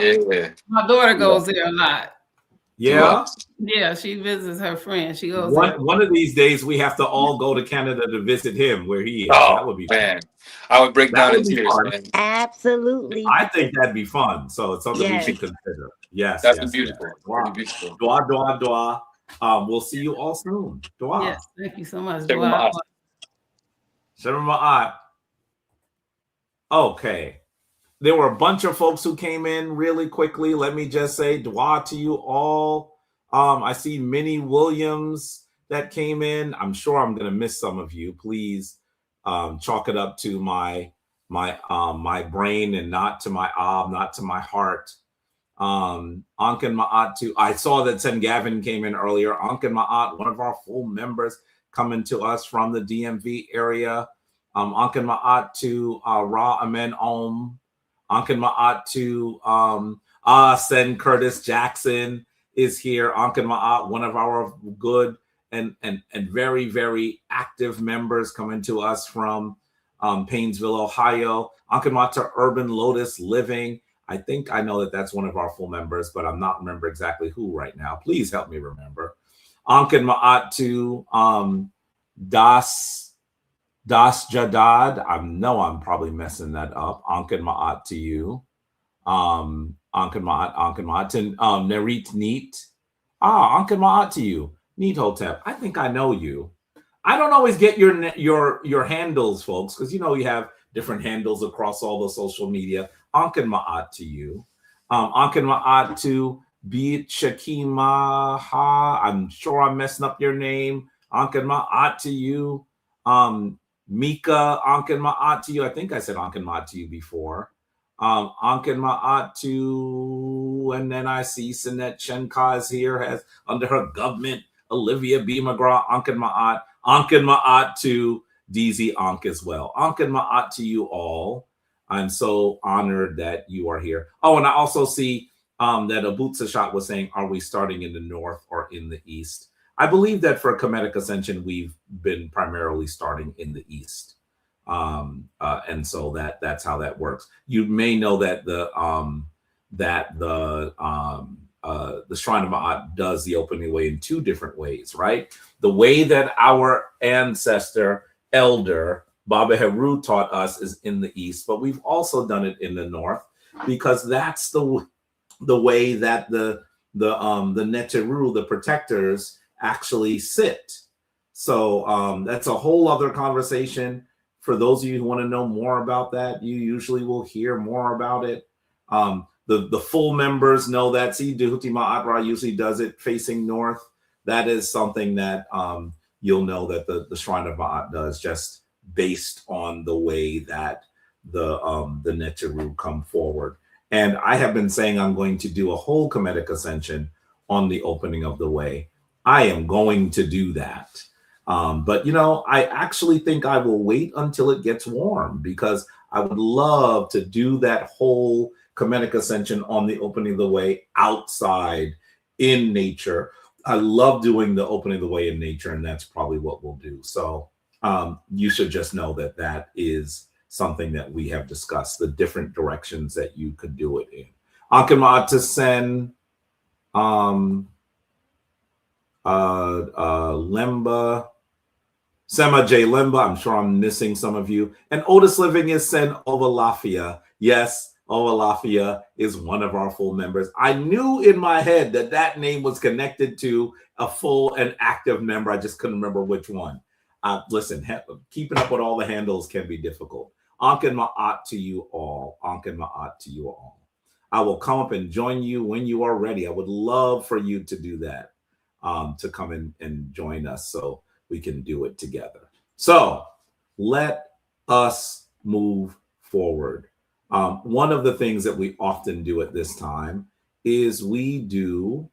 daughter goes there a lot. Yeah. Yeah, she visits her friend. She goes one of these days we have to all go to Canada to visit him where he is. Oh, that would be man. Fun. I would break down in tears, man. Absolutely. I think that'd be fun. So it's something we should consider. Yes. That'd be beautiful. Yes. Dua, dua, dua. We'll see you all soon. Dua. Yes, thank you so much. Dua. Okay. There were a bunch of folks who came in really quickly. Let me just say dua to you all. I see Minnie Williams that came in. I'm sure I'm going to miss some of you. Please chalk it up to my brain and not to my not to my heart. Ankan Ma'at too. I saw that Sen Gavin came in earlier. Ankan Ma'at, one of our full members coming to us from the DMV area. Ankan Ma'at to Ra Amen Om. Ankan Ma'at to Sen Curtis Jackson is here. Ankan Ma'at, one of our good and very, very active members coming to us from Painesville, Ohio. Ankan Ma'at to Urban Lotus Living. I think I know that that's one of our full members, but I'm not remember exactly who right now. Please help me remember. Ankan Ma'at to Das Jadad. I know I'm probably messing that up. Ankan Ma'at to you. Ankan Ma'at to Nerit Neat. Ankan Ma'at to you. Neat Hotep. I think I know you. I don't always get your handles, folks, because you have different handles across all the social media. Ankan Ma'at to you. Ankan Ma'at to Beat Shakima Ha. I'm sure I'm messing up your name. Ankan Ma'at to you. Mika, Ankan Ma'at to you. I think I said Ankan Ma'at to you before. Ankan Ma'at to, and then I see Sinette Shenka is here, has under her government, Olivia B. McGraw, Ankan Ma'at to DZ Ankh as well. Ankan Ma'at to you all. I'm so honored that you are here. Oh, and I also see that Abutsa Shot was saying, are we starting in the north or in the east? I believe that for Kemetic Ascension, we've been primarily starting in the east. And so that's how that works. You may know that the Shrine of Ma'at does the opening way in two different ways, right? The way that our ancestor, elder, Baba Heru taught us is in the east, but we've also done it in the north because that's the way that the Neteru, the protectors, actually sit. So that's a whole other conversation. For those of you who want to know more about that, you usually will hear more about it. The full members know that. See, Duhuti Ma'at usually does it facing north. That is something that you'll know that the Shrine of Ma'at does, just based on the way that the Neteru come forward. And I have been saying I'm going to do a whole Kemetic Ascension on the opening of the way. I am going to do that. But I actually think I will wait until it gets warm because I would love to do that whole Kemetic Ascension on the opening of the way outside in nature. I love doing the opening of the way in nature, and that's probably what we'll do. So you should just know that is something that we have discussed, the different directions that you could do it in. Ankema to send Lemba, Sema J. Lemba, I'm sure I'm missing some of you. And Otis Living is Sen Ovalafia. Yes, Ovalafia is one of our full members. I knew in my head that that name was connected to a full and active member. I just couldn't remember which one. Listen, keeping up with all the handles can be difficult. Ankin Ma'at to you all. Ankin Ma'at to you all. I will come up and join you when you are ready. I would love for you to do that, to come in and join us so we can do it together. So let us move forward. One of the things that we often do at this time is we do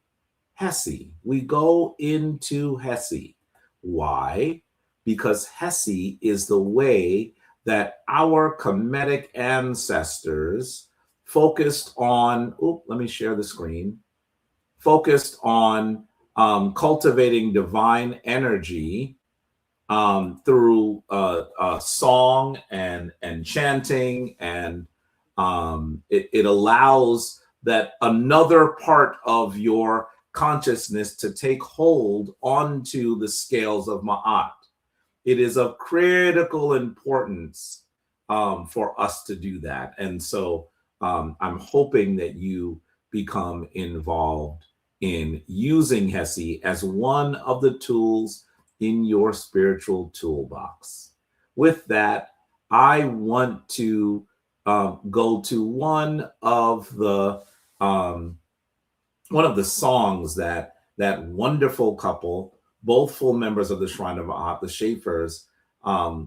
Hesse. We go into Hesse. Why? Because Hesse is the way that our Kemetic ancestors focused on, let me share the screen, focused on cultivating divine energy through song and chanting, and it allows that another part of your consciousness to take hold onto the scales of Ma'at. It is of critical importance for us to do that. And so I'm hoping that you become involved in using Hesse as one of the tools in your spiritual toolbox. With that, I want to go to one of the songs that wonderful couple, both full members of the Shrine of Ma'at, the Schaeffers,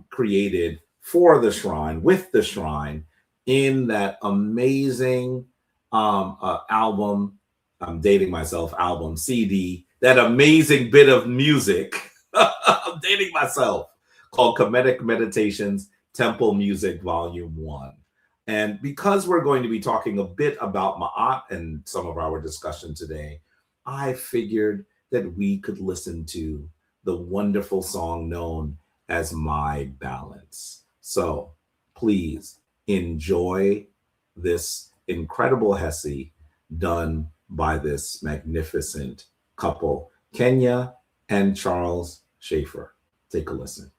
created for the shrine, with the shrine, in that amazing album, I'm dating myself, album, CD, that amazing bit of music, I'm dating myself, called Kemetic Meditations, Temple Music, Volume 1. And because we're going to be talking a bit about Ma'at and some of our discussion today, I figured that we could listen to the wonderful song known as My Balance. So please enjoy this incredible Hesse done by this magnificent couple, Kenya and Charles Schaeffer. Take a listen.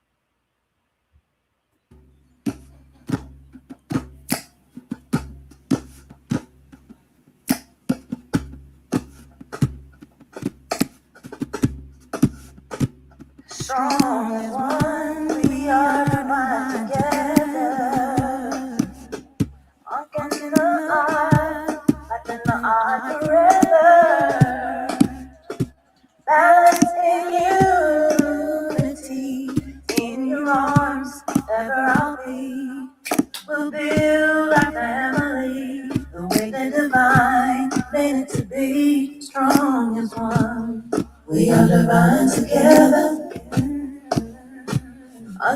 Strong as one, we are divine together. Walking in the eye, like in the eye forever. Balance in unity, in your arms, ever I'll be. We'll build our family, the way the divine made it to be. Strong as one, we are divine together.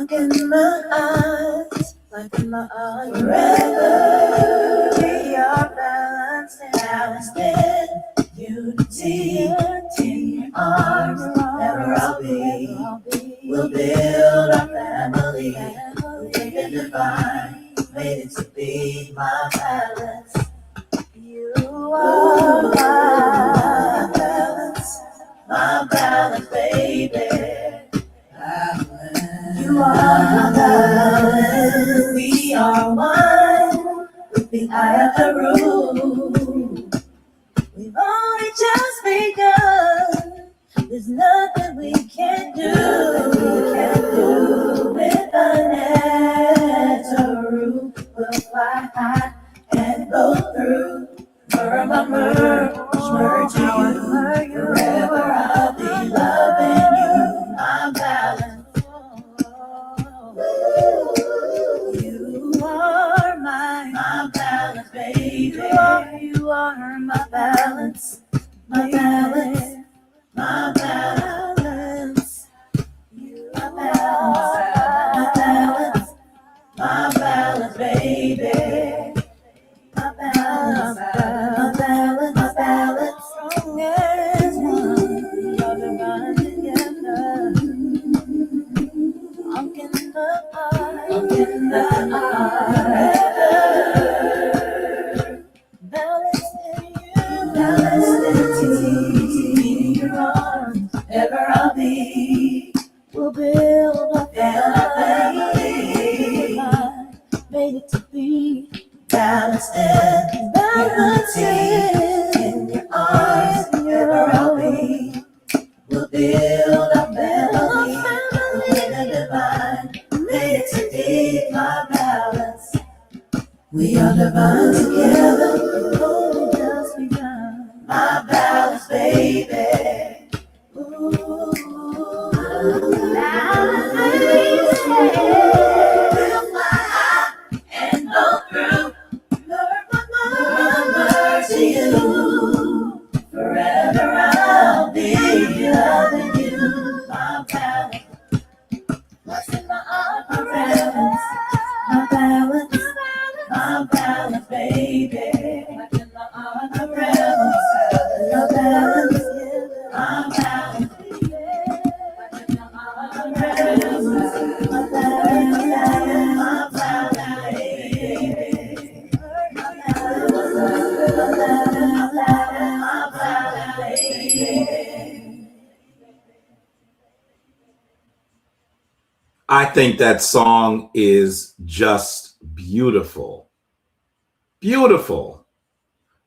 Look in my eyes, like in my eyes forever. We are balanced in unity. In your arms, never I'll be. We'll build our family. The way the divine made it to be. My balance. You are my balance, baby. You are my balance. We are one with the eye of the rule. We've only just begun. There's nothing we can't do. We can't do with a natural. We'll fly high and go through. Merge you. Forever I'll be loving you. My balance. You are my balance, baby. You are my balance, my balance, my balance. You are my balance, my balance, baby. My balance, my balance, my balance. Strong as one, you're divine together. Look in the eye, be balanced and balanced in your arms. Wherever I'll be, we'll build a family in a divine. Made to be my balance. We are divine together. Oh, just begun. My balance, baby. Ooh, balance, baby. We'll fly high and go through. Lord, my to you. Forever I'll be loving you. My balance. What's in my heart? My balance. My balance. My balance, baby. What's in my heart? My balance. My balance. My balance. What's in my heart? My balance. My balance. My balance, baby. My balance. My balance. My balance, baby. I think that song is just beautiful. Beautiful.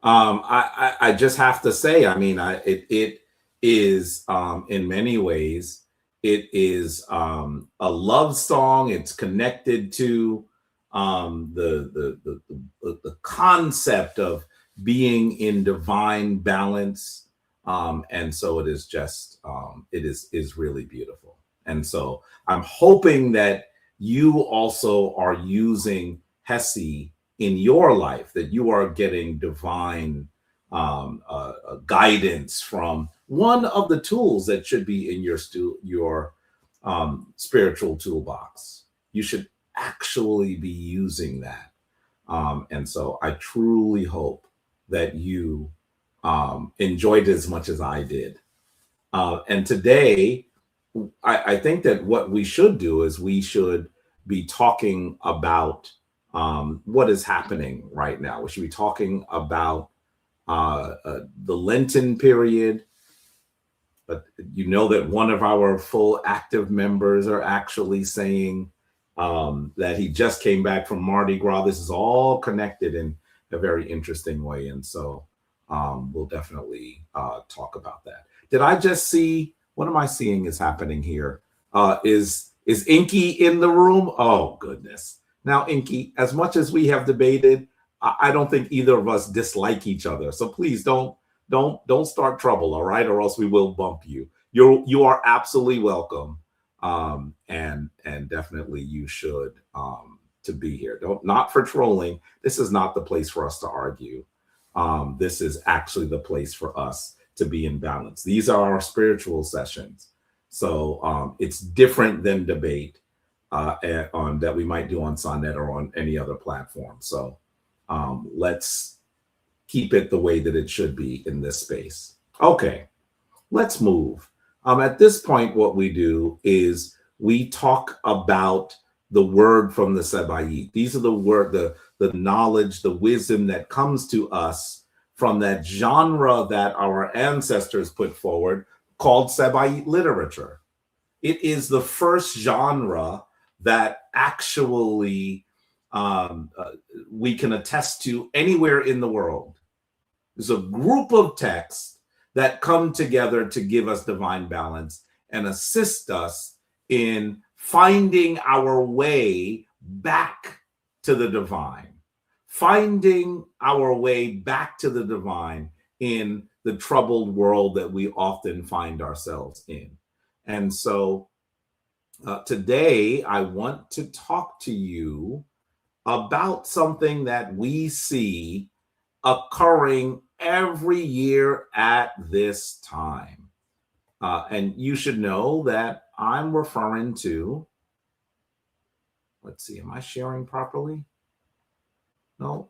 I just have to say, I mean, it is in many ways, it is a love song. It's connected to the concept of being in divine balance. And so it is just, it is really beautiful. And so I'm hoping that you also are using Hesi in your life, that you are getting divine guidance from one of the tools that should be in your spiritual toolbox. You should actually be using that. And so I truly hope that you enjoyed it as much as I did. And today, I think that what we should do is we should be talking about what is happening right now. We should be talking about the Lenten period. But you know that one of our full active members are actually saying that he just came back from Mardi Gras. This is all connected in a very interesting way. And so we'll definitely talk about that. Did I just see, what am I seeing is happening here? Is Inky in the room? Oh, goodness. Now, Inky, as much as we have debated, I don't think either of us dislike each other. So please don't start trouble, all right? Or else we will bump you. You are absolutely welcome. And definitely you should to be here. Not for trolling. This is not the place for us to argue. This is actually the place for us to be in balance. These are our spiritual sessions. So it's different than debate on that we might do on Sonnet or on any other platform. So let's keep it the way that it should be in this space. Okay, let's move. At this point, what we do is we talk about the word from the Sebayit. These are the knowledge, the wisdom that comes to us from that genre that our ancestors put forward called Sebayit literature. It is the first genre that actually we can attest to anywhere in the world. There's a group of texts that come together to give us divine balance and assist us in finding our way back to the divine. Finding our way back to the divine in the troubled world that we often find ourselves in. And so today I want to talk to you about something that we see occurring every year at this time. And you should know that I'm referring to, let's see, am I sharing properly? No.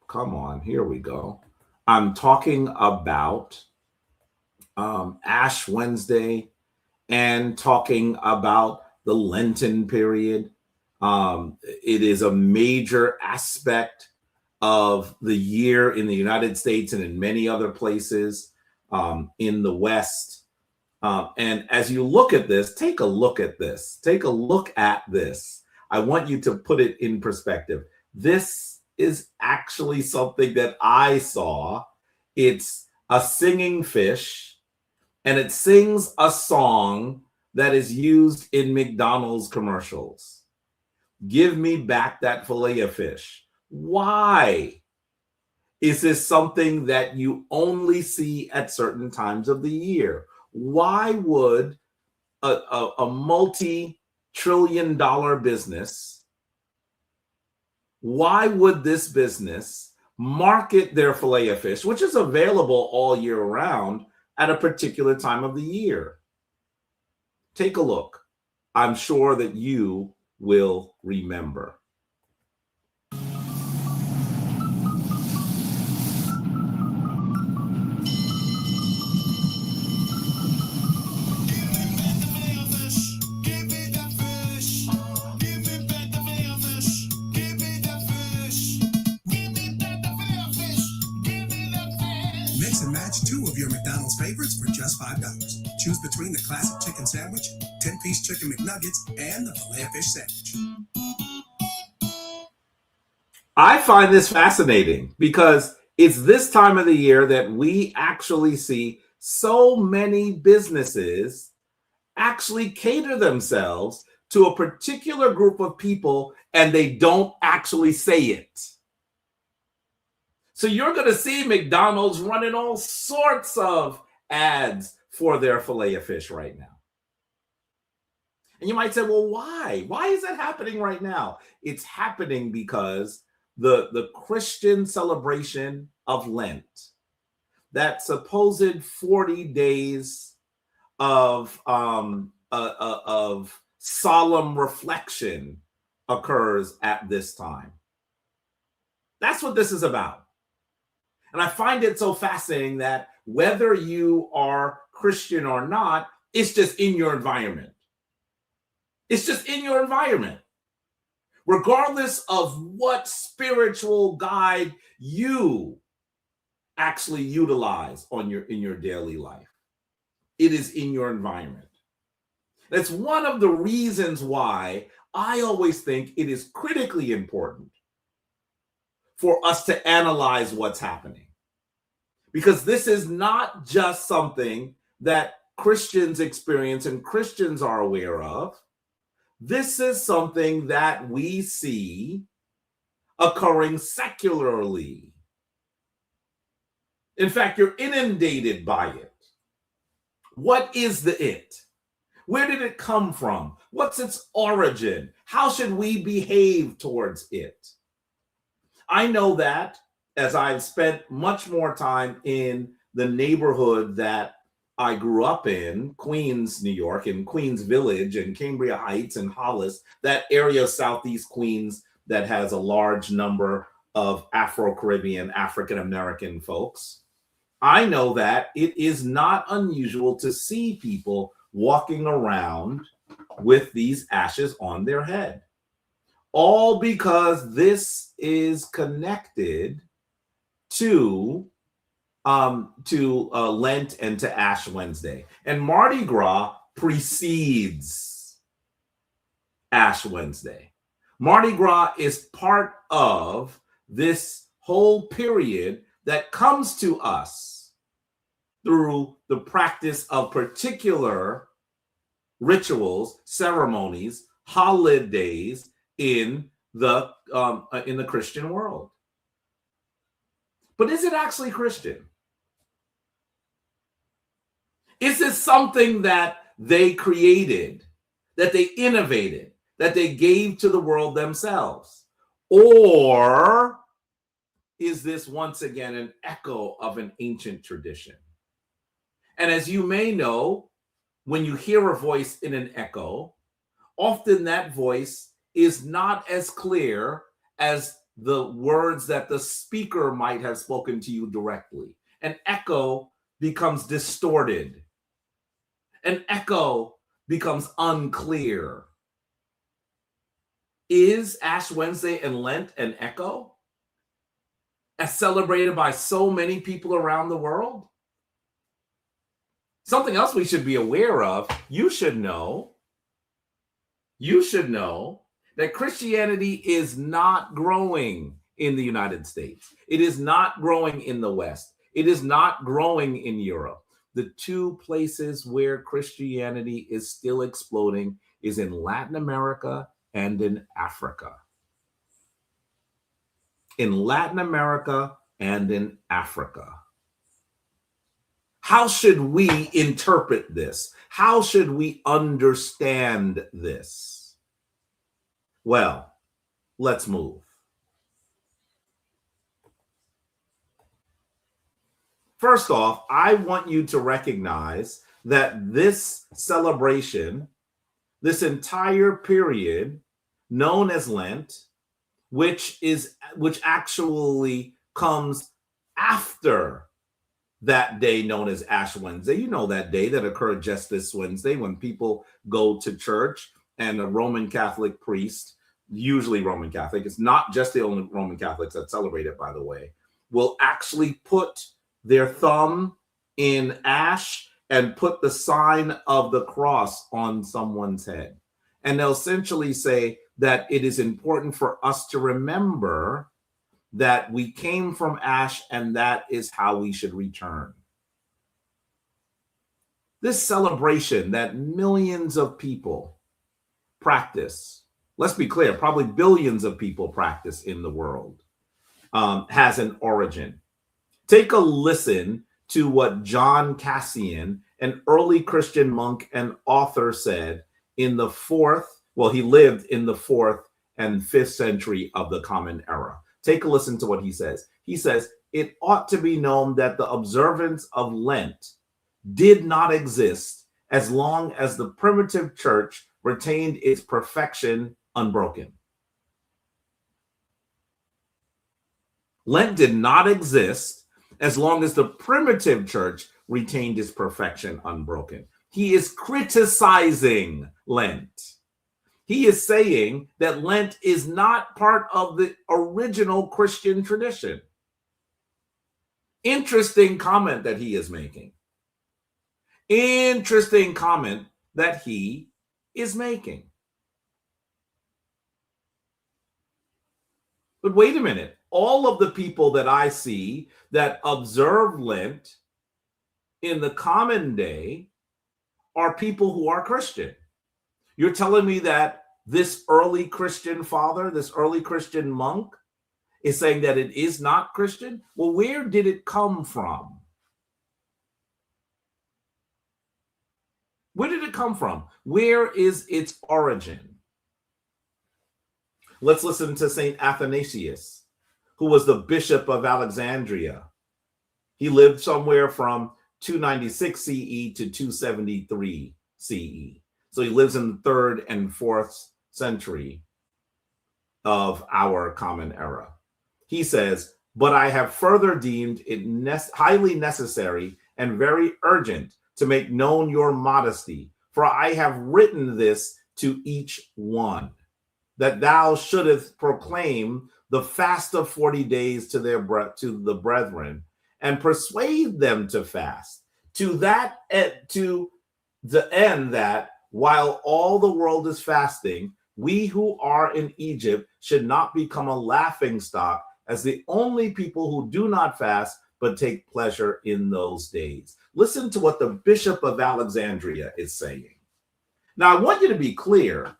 Come on, here we go. I'm talking about Ash Wednesday and talking about the Lenten period. It is a major aspect of the year in the United States and in many other places in the West. And as you look at this, take a look at this. Take a look at this. I want you to put it in perspective. This is actually something that I saw. It's a singing fish, and it sings a song that is used in McDonald's commercials. Give me back that fillet of fish. Why is this something that you only see at certain times of the year? Why would a multi-trillion-dollar business, why would this business market their fillet of fish, which is available all year round, at a particular time of the year? Take a look. I'm sure that you will remember. Mix and match 2 of your McDonald's favorites for just $5. Choose between the classic chicken sandwich, 10-piece chicken McNuggets, and the filet-o-fish sandwich. I find this fascinating because it's this time of the year that we actually see so many businesses actually cater themselves to a particular group of people, and they don't actually say it. So you're going to see McDonald's running all sorts of ads for their filet of fish right now. And you might say, well, why? Why is that happening right now? It's happening because the Christian celebration of Lent, that supposed 40 days of solemn reflection, occurs at this time. That's what this is about. And I find it so fascinating that whether you are Christian or not, it's just in your environment. It's just in your environment. Regardless of what spiritual guide you actually utilize in your daily life, it is in your environment. That's one of the reasons why I always think it is critically important for us to analyze what's happening. Because this is not just something that Christians experience and Christians are aware of. This is something that we see occurring secularly. In fact, you're inundated by it. What is the it? Where did it come from? What's its origin? How should we behave towards it? I know that as I've spent much more time in the neighborhood that I grew up in, Queens, New York, in Queens Village and Cambria Heights and Hollis, that area of Southeast Queens that has a large number of Afro-Caribbean, African-American folks. I know that it is not unusual to see people walking around with these ashes on their head. All because this is connected to Lent and to Ash Wednesday. And Mardi Gras precedes Ash Wednesday. Mardi Gras is part of this whole period that comes to us through the practice of particular rituals, ceremonies, holidays in the Christian world. But is it actually Christian? Is this something that they created, that they innovated, that they gave to the world themselves? Or is this once again an echo of an ancient tradition? And as you may know, when you hear a voice in an echo, often that voice is not as clear as the words that the speaker might have spoken to you directly. An echo becomes distorted. An echo becomes unclear. Is Ash Wednesday and Lent an echo, as celebrated by so many people around the world? Something else we should be aware of, you should know that Christianity is not growing in the United States. It is not growing in the West. It is not growing in Europe. The two places where Christianity is still exploding is in Latin America and in Africa. In Latin America and in Africa. How should we interpret this? How should we understand this? Well, let's move. First off, I want you to recognize that this celebration, this entire period known as Lent, which actually comes after that day known as Ash Wednesday. You know, that day that occurred just this Wednesday when people go to church and a Roman Catholic priest, usually Roman Catholic, it's not just the only Roman Catholics that celebrate it, by the way, will actually put their thumb in ash and put the sign of the cross on someone's head. And they'll essentially say that it is important for us to remember that we came from ash and that is how we should return. This celebration that millions of people practice, let's be clear, probably billions of people practice in the world, has an origin. Take a listen to what John Cassian, an early Christian monk and author, said in the he lived in the 4th and 5th century of the Common Era. Take a listen to what he says. He says, it ought to be known that the observance of Lent did not exist as long as the primitive church retained its perfection unbroken. Lent did not exist as long as the primitive church retained its perfection unbroken. He is criticizing Lent. He is saying that Lent is not part of the original Christian tradition. Interesting comment that he is making. Interesting comment that he is making. But wait a minute. All of the people that I see that observe Lent in the common day are people who are Christian. You're telling me that this early Christian father, this early Christian monk, is saying that it is not Christian? Well, where did it come from? Where did it come from? Where is its origin? Let's listen to St. Athanasius, who was the Bishop of Alexandria. He lived somewhere from 296 CE to 273 CE. So he lives in the 3rd and 4th century of our Common Era. He says, but I have further deemed it highly necessary and very urgent to make known your modesty, for I have written this to each one, that thou shouldest proclaim the fast of 40 days to the brethren, and persuade them to fast, to the end that while all the world is fasting, we who are in Egypt should not become a laughingstock as the only people who do not fast but take pleasure in those days. Listen to what the Bishop of Alexandria is saying. Now, I want you to be clear.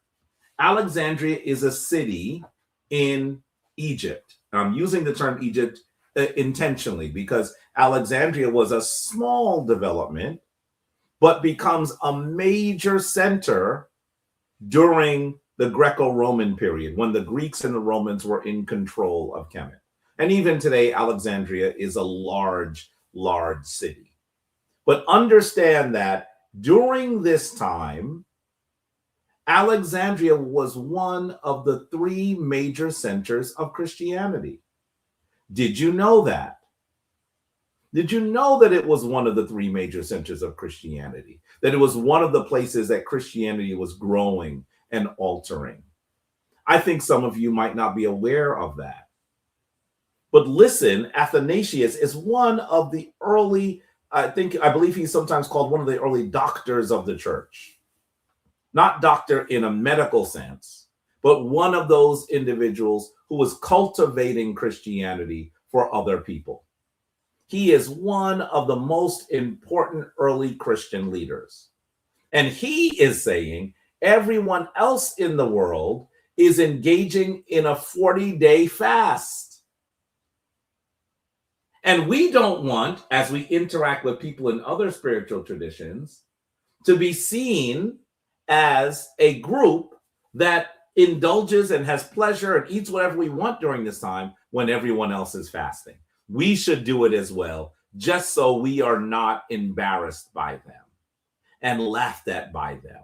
Alexandria is a city in Egypt. I'm using the term Egypt intentionally because Alexandria was a small development, but becomes a major center during the Greco-Roman period when the Greeks and the Romans were in control of Kemet. And even today, Alexandria is a large, large city. But understand that during this time, Alexandria was one of the 3 major centers of Christianity. Did you know that? Did you know that it was one of the 3 major centers of Christianity? That it was one of the places that Christianity was growing and altering? I think some of you might not be aware of that. But listen, Athanasius is one of the early I believe he's sometimes called one of the early doctors of the church. Not doctor in a medical sense, but one of those individuals who was cultivating Christianity for other people. He is one of the most important early Christian leaders. And he is saying everyone else in the world is engaging in a 40-day fast. And we don't want, as we interact with people in other spiritual traditions, to be seen as a group that indulges and has pleasure and eats whatever we want during this time when everyone else is fasting. We should do it as well, just so we are not embarrassed by them and laughed at by them.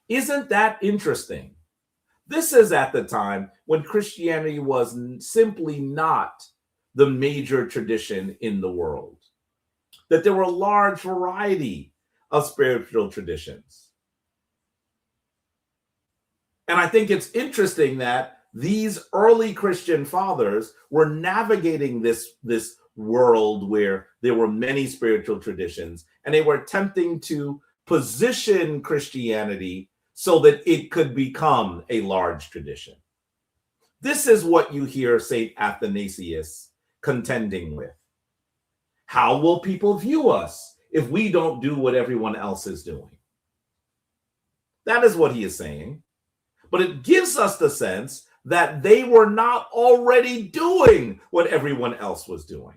Isn't that interesting? This is at the time when Christianity was simply not the major tradition in the world, that there were a large variety of spiritual traditions. And I think it's interesting that these early Christian fathers were navigating this world where there were many spiritual traditions, and they were attempting to position Christianity so that it could become a large tradition. This is what you hear St. Athanasius contending with. How will people view us if we don't do what everyone else is doing? That is what he is saying. But it gives us the sense that they were not already doing what everyone else was doing.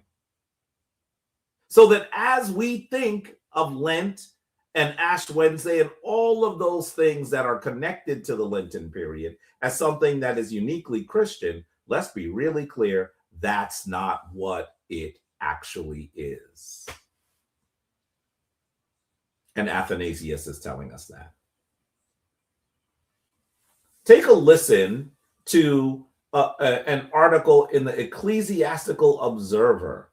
So that as we think of Lent and Ash Wednesday and all of those things that are connected to the Lenten period as something that is uniquely Christian, let's be really clear, that's not what it actually is. And Athanasius is telling us that. Take a listen to an article in the Ecclesiastical Observer.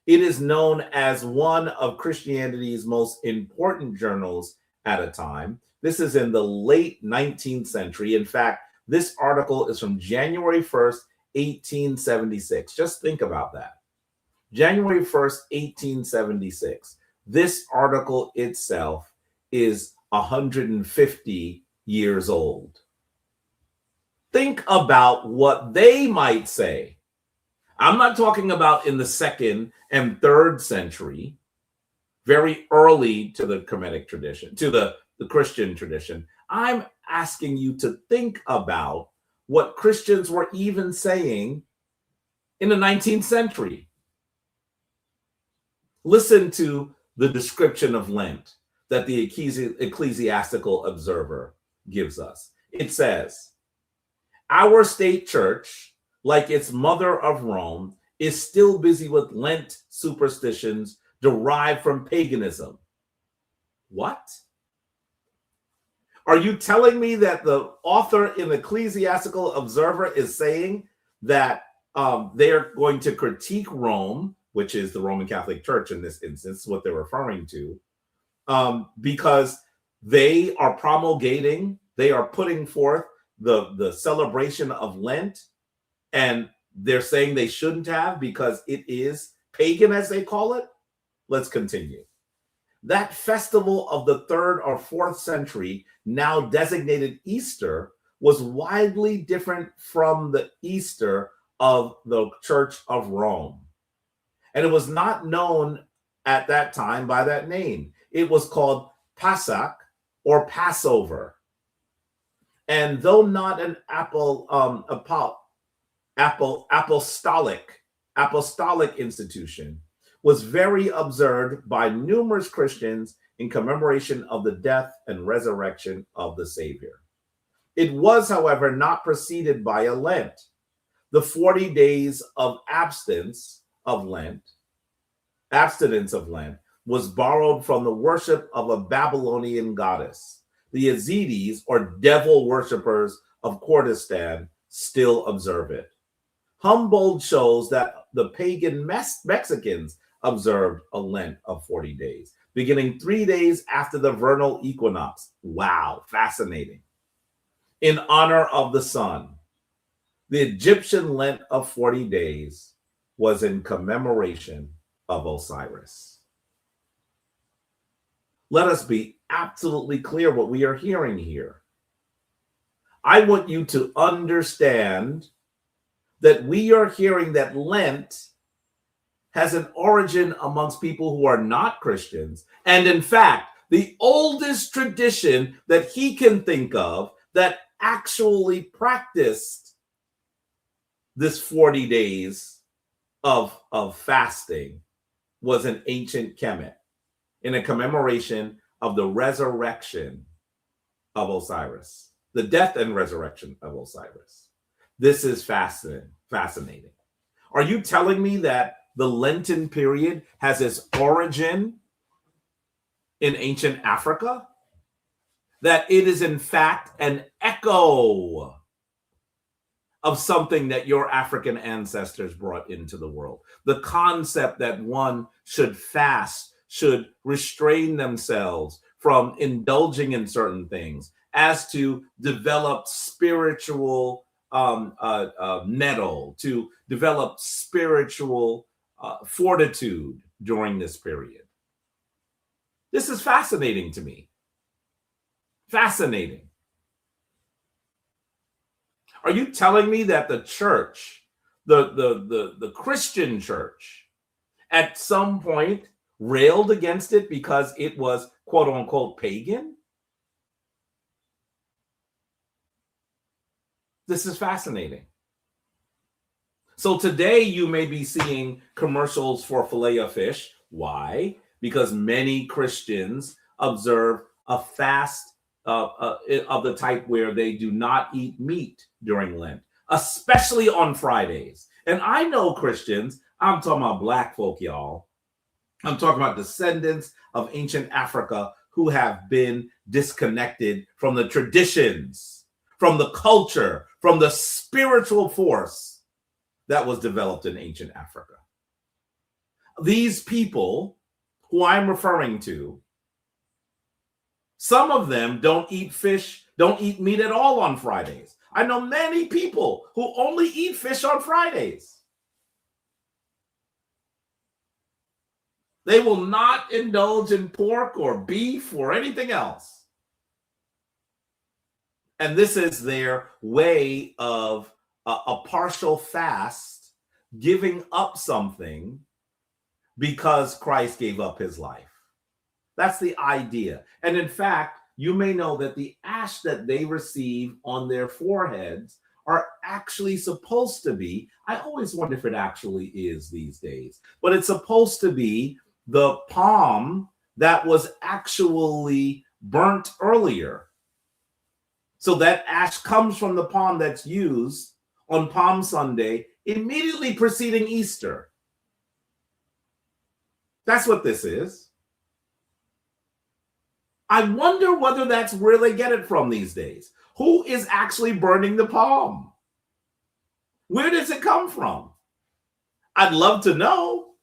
It is known as one of Christianity's most important journals at a time. This is in the late 19th century. In fact, this article is from January 1st, 1876. Just think about that. January 1st, 1876. This article itself is 150 years old. Think about what they might say. I'm not talking about in the 2nd and 3rd century, very early to the Kemetic tradition, to the Christian tradition. I'm asking you to think about what Christians were even saying in the 19th century. Listen to the description of Lent that the Ecclesiastical Observer gives us. It says, our state church, like its mother of Rome, is still busy with Lent superstitions derived from paganism. What? Are you telling me that the author in the Ecclesiastical Observer is saying that they're going to critique Rome, which is the Roman Catholic Church in this instance, what they're referring to, because they are promulgating, they are putting forth the celebration of Lent, and they're saying they shouldn't have because it is pagan, as they call it? Let's continue. That festival of the 3rd or 4th century, now designated Easter, was widely different from the Easter of the Church of Rome. And it was not known at that time by that name. It was called Pasach, or Passover. And though not an apostolic institution, was very observed by numerous Christians in commemoration of the death and resurrection of the Savior. It was, however, not preceded by a Lent. The 40 days of abstinence of Lent was borrowed from the worship of a Babylonian goddess. The Yazidis, or devil worshippers of Kurdistan, still observe it. Humboldt shows that the pagan Mexicans observed a Lent of 40 days, beginning 3 days after the vernal equinox. Wow, fascinating. In honor of the sun. The Egyptian Lent of 40 days was in commemoration of Osiris. Let us be absolutely clear what we are hearing here. I want you to understand that we are hearing that Lent has an origin amongst people who are not Christians. And in fact, the oldest tradition that he can think of that actually practiced this 40 days of fasting was an ancient Kemet in a commemoration of the resurrection of Osiris, the death and resurrection of Osiris. This is fascinating. Are you telling me that the Lenten period has its origin in ancient Africa? That it is in fact an echo of something that your African ancestors brought into the world. The concept that one should fast, should restrain themselves from indulging in certain things, as to develop spiritual nettle, to develop spiritual fortitude during this period. This is fascinating to me. Fascinating. Are you telling me that the church, the Christian church, at some point railed against it because it was quote unquote pagan? This is fascinating. So today you may be seeing commercials for filet of fish. Why? Because many Christians observe a fast of the type where they do not eat meat during Lent, especially on Fridays. And I know Christians, I'm talking about Black folk, y'all. I'm talking about descendants of ancient Africa who have been disconnected from the traditions, from the culture, from the spiritual force that was developed in ancient Africa. These people who I'm referring to, some of them don't eat fish, don't eat meat at all on Fridays. I know many people who only eat fish on Fridays. They will not indulge in pork or beef or anything else. And this is their way of a partial fast, giving up something because Christ gave up his life. That's the idea. And in fact, you may know that the ash that they receive on their foreheads are actually supposed to be, I always wonder if it actually is these days, but it's supposed to be the palm that was actually burnt earlier. So that ash comes from the palm that's used on Palm Sunday, immediately preceding Easter. That's what this is. I wonder whether that's where they get it from these days. Who is actually burning the palm? Where does it come from? I'd love to know.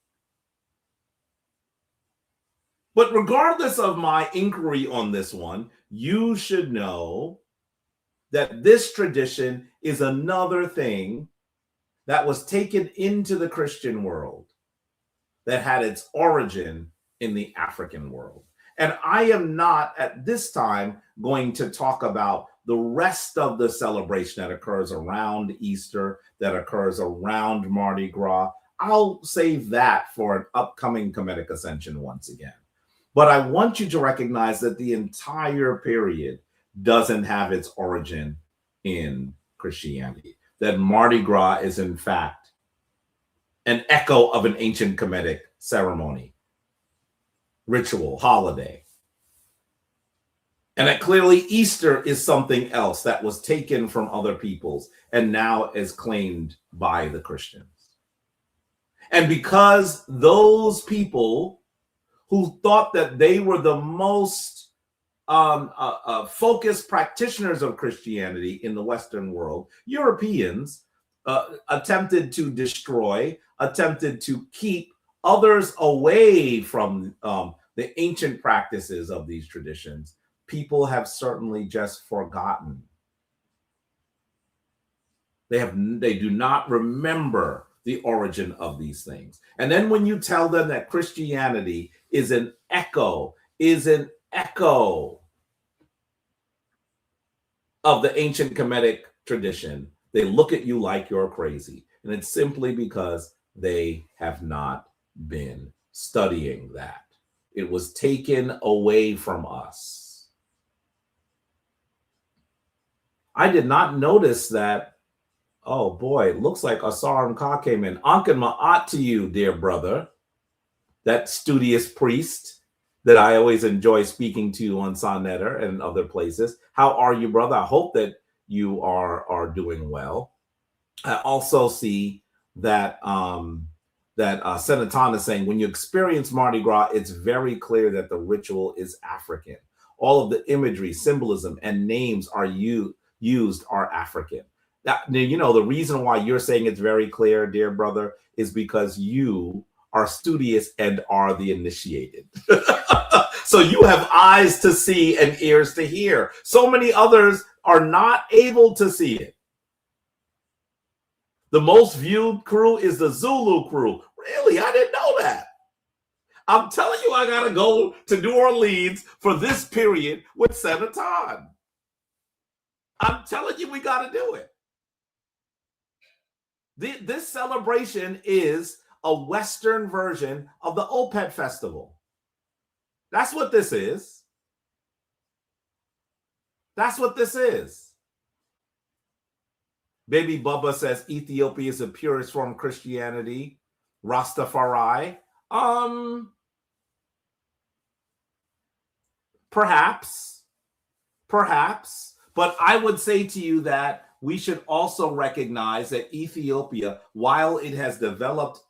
But regardless of my inquiry on this one, you should know that this tradition is another thing that was taken into the Christian world that had its origin in the African world. And I am not at this time going to talk about the rest of the celebration that occurs around Easter, that occurs around Mardi Gras. I'll save that for an upcoming Kemetic Ascension once again. But I want you to recognize that the entire period doesn't have its origin in Christianity. That Mardi Gras is in fact an echo of an ancient Kemetic ceremony, ritual, holiday. And that clearly Easter is something else that was taken from other peoples and now is claimed by the Christians. And because those people who thought that they were the most focused practitioners of Christianity in the Western world, Europeans attempted to destroy, attempted to keep others away from the ancient practices of these traditions, people have certainly just forgotten. They do not remember the origin of these things. And then when you tell them that Christianity is an echo, is an echo of the ancient Kemetic tradition. They look at you like you're crazy. And it's simply because they have not been studying that. It was taken away from us. I did not notice that. Oh boy, it looks like Asaram Ka came in. Ankin Ma'at to you, dear brother, that studious priest that I always enjoy speaking to on Sonnetter and other places. How are you, brother? I hope that you are doing well. I also see that Senaton is saying, when you experience Mardi Gras, it's very clear that the ritual is African. All of the imagery, symbolism, and names are used are African. Now, you know, the reason why you're saying it's very clear, dear brother, is because you are studious and are the initiated. So you have eyes to see and ears to hear. So many others are not able to see it. The most viewed crew is the Zulu crew. Really? I didn't know that. I'm telling you, I got to go to New Orleans for this period with Senaton. I'm telling you, we got to do it. This celebration is a Western version of the Opet Festival. That's what this is. That's what this is. Baby Bubba says Ethiopia is the purest form of Christianity. Rastafari. Perhaps. But I would say to you that we should also recognize that Ethiopia, while it has developed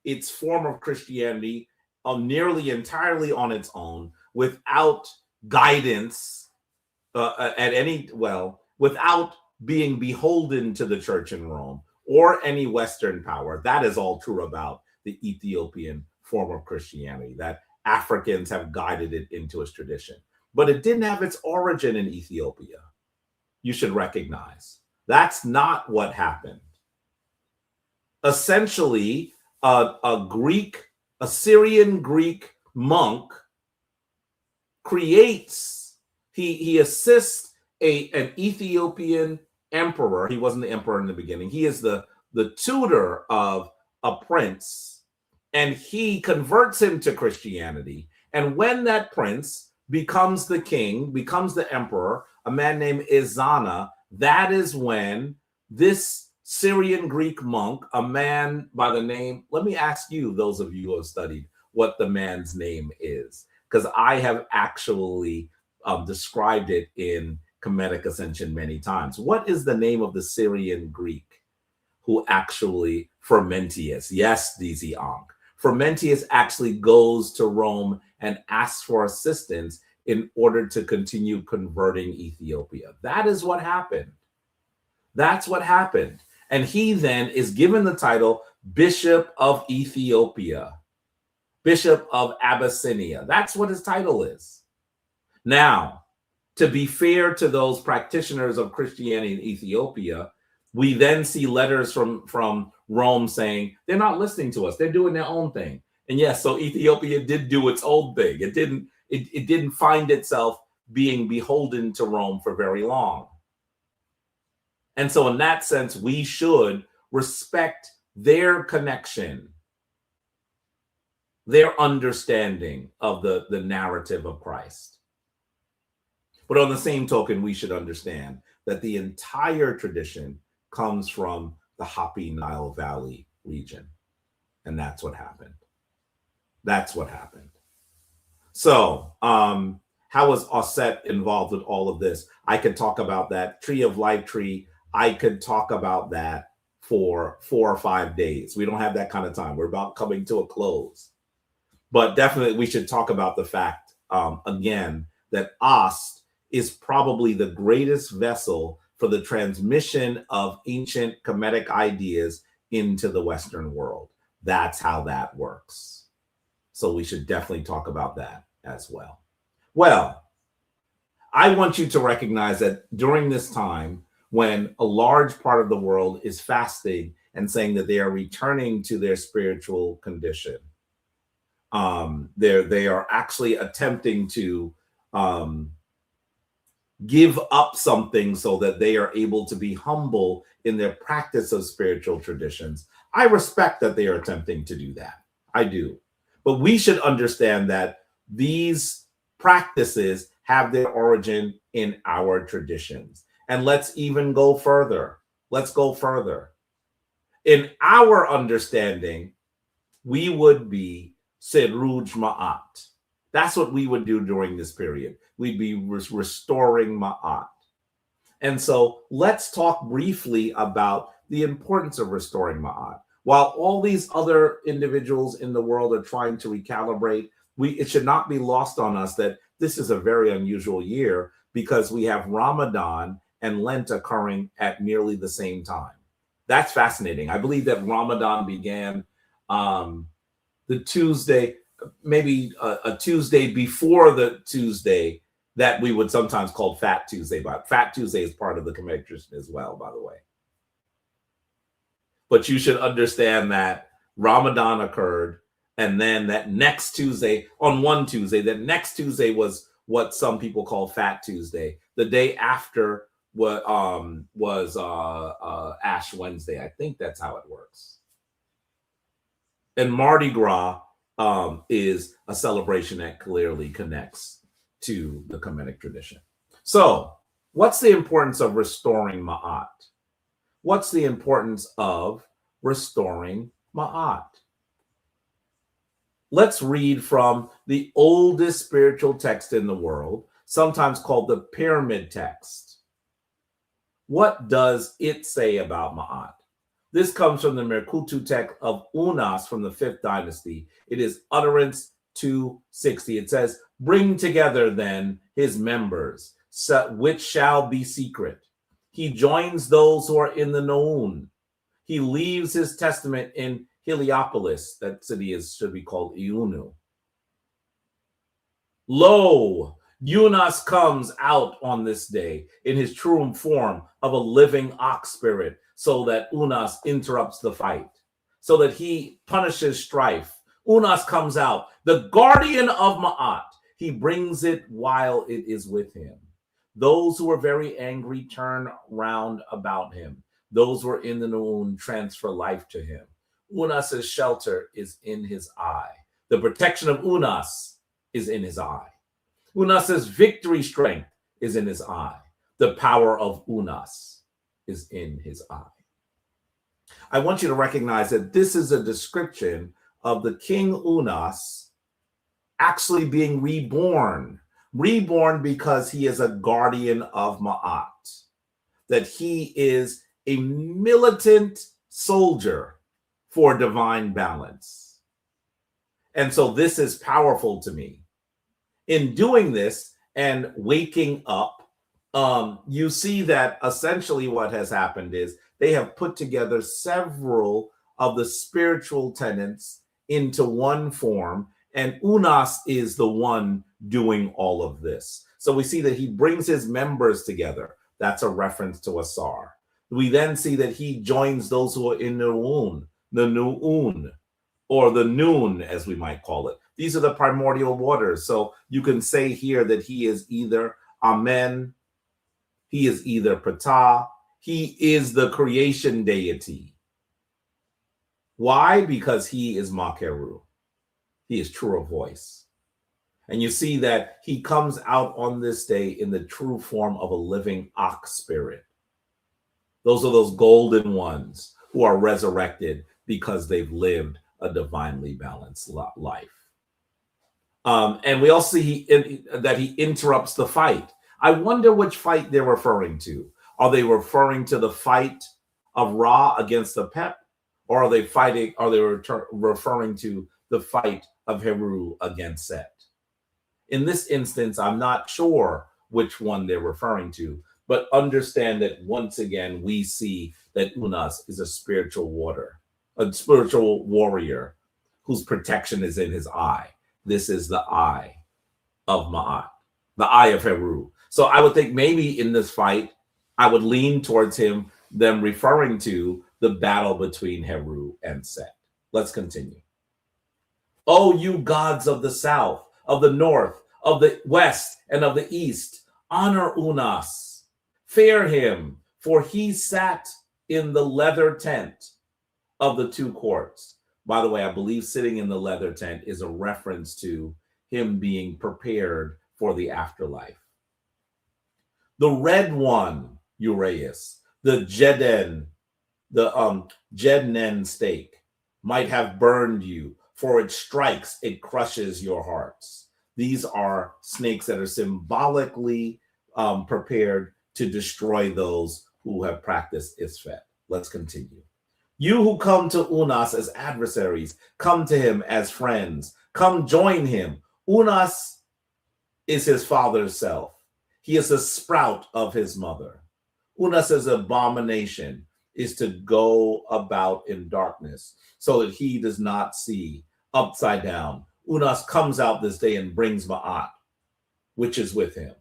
its form of Christianity nearly entirely on its own, without guidance without being beholden to the church in Rome or any Western power. That is all true about the Ethiopian form of Christianity, that Africans have guided it into its tradition. But it didn't have its origin in Ethiopia. You should recognize that's not what happened. Essentially, a Syrian Greek monk creates, he assists an Ethiopian emperor. He wasn't the emperor in the beginning. He is the tutor of a prince, and he converts him to Christianity. And when that prince becomes the king, becomes the emperor, a man named Izana, that is when this Syrian Greek monk, a man by the name, let me ask you, those of you who have studied, what the man's name is, because I have actually described it in Kemetic Ascension many times. What is the name of the Syrian Greek who actually, Frumentius, yes, DZ Ankh, Frumentius actually goes to Rome and asks for assistance in order to continue converting Ethiopia. That is what happened. That's what happened. And he then is given the title Bishop of Ethiopia, Bishop of Abyssinia. That's what his title is. Now, to be fair to those practitioners of Christianity in Ethiopia, we then see letters from Rome saying they're not listening to us. They're doing their own thing. And yes, so Ethiopia did do its own thing. It didn't find itself being beholden to Rome for very long. And so in that sense, we should respect their connection, their understanding of the narrative of Christ. But on the same token, we should understand that the entire tradition comes from the Happy Nile Valley region. And that's what happened. That's what happened. So how was Osset involved with all of this? I could talk about that. Tree of Life tree. I could talk about that for 4 or 5 days. We don't have that kind of time. We're about coming to a close. But definitely we should talk about the fact, again, that Ast is probably the greatest vessel for the transmission of ancient Kemetic ideas into the Western world. That's how that works. So we should definitely talk about that as well. Well, I want you to recognize that during this time, when a large part of the world is fasting and saying that they are returning to their spiritual condition, They are actually attempting to give up something so that they are able to be humble in their practice of spiritual traditions. I respect that they are attempting to do that. I do. But we should understand that these practices have their origin in our traditions. And let's even go further. Let's go further. In our understanding, we would be Seruj Ma'at. That's what we would do during this period. We'd be restoring Ma'at. And so let's talk briefly about the importance of restoring Ma'at. While all these other individuals in the world are trying to recalibrate, it should not be lost on us that this is a very unusual year because we have Ramadan and Lent occurring at nearly the same time. That's fascinating. I believe that Ramadan began the Tuesday, maybe a Tuesday before the Tuesday that we would sometimes call Fat Tuesday. But Fat Tuesday is part of the Kemetic tradition as well, by the way. But you should understand that Ramadan occurred, and then that next Tuesday, on one Tuesday, that next Tuesday was what some people call Fat Tuesday. The day after what was Ash Wednesday. I think that's how it works. And Mardi Gras is a celebration that clearly connects to the Kemetic tradition. So, what's the importance of restoring Ma'at? What's the importance of restoring Ma'at? Let's read from the oldest spiritual text in the world, sometimes called the Pyramid Text. What does it say about Ma'at? This comes from the Merkutu text of Unas from the 5th dynasty. It is utterance 260. It says, "Bring together then his members, which shall be secret. He joins those who are in the Noun. He leaves his testament in Heliopolis." That city should be called Iunu. "Lo, Unas comes out on this day in his true form of a living ox spirit, so that Unas interrupts the fight, so that he punishes strife. Unas comes out, the guardian of Ma'at. He brings it while it is with him. Those who are very angry turn round about him. Those who are in the Noon transfer life to him. Unas's shelter is in his eye. The protection of Unas is in his eye. Unas's victory strength is in his eye. The power of Unas is in his eye." I want you to recognize that this is a description of the King Unas actually being reborn because he is a guardian of Ma'at, that he is a militant soldier for divine balance. And so this is powerful to me. In doing this and waking up, you see that essentially what has happened is they have put together several of the spiritual tenets into one form, and Unas is the one doing all of this. So we see that he brings his members together. That's a reference to Asar. We then see that he joins those who are in the Nu'un, or the Noon, as we might call it. These are the primordial waters. So you can say here that he is either Amen, he is either Ptah, he is the creation deity. Why? Because he is Makeru. He is true of voice. And you see that he comes out on this day in the true form of a living ox spirit. Those are those golden ones who are resurrected because they've lived a divinely balanced life. And we also see that he interrupts the fight. I wonder which fight they're referring to. Are they referring to the fight of Ra against the Pep? Or are they referring to the fight of Heru against Set? In this instance, I'm not sure which one they're referring to, but understand that once again, we see that Unas is a spiritual warrior whose protection is in his eye. This is the eye of Ma'at, the eye of Heru. So I would think maybe in this fight, I would lean towards them referring to the battle between Heru and Set. Let's continue. O you gods of the south, of the north, of the west, and of the east, honor Unas. Fear him, for he sat in the leather tent of the two courts. By the way, I believe sitting in the leather tent is a reference to him being prepared for the afterlife. The red one, Uraeus, the Jednen stake, might have burned you, for it strikes, it crushes your hearts. These are snakes that are symbolically prepared to destroy those who have practiced Isfet. Let's continue. You who come to Unas as adversaries, come to him as friends. Come join him. Unas is his father's self. He is a sprout of his mother. Unas' abomination is to go about in darkness so that he does not see. Upside down, Unas comes out this day and brings Ma'at, which is with him.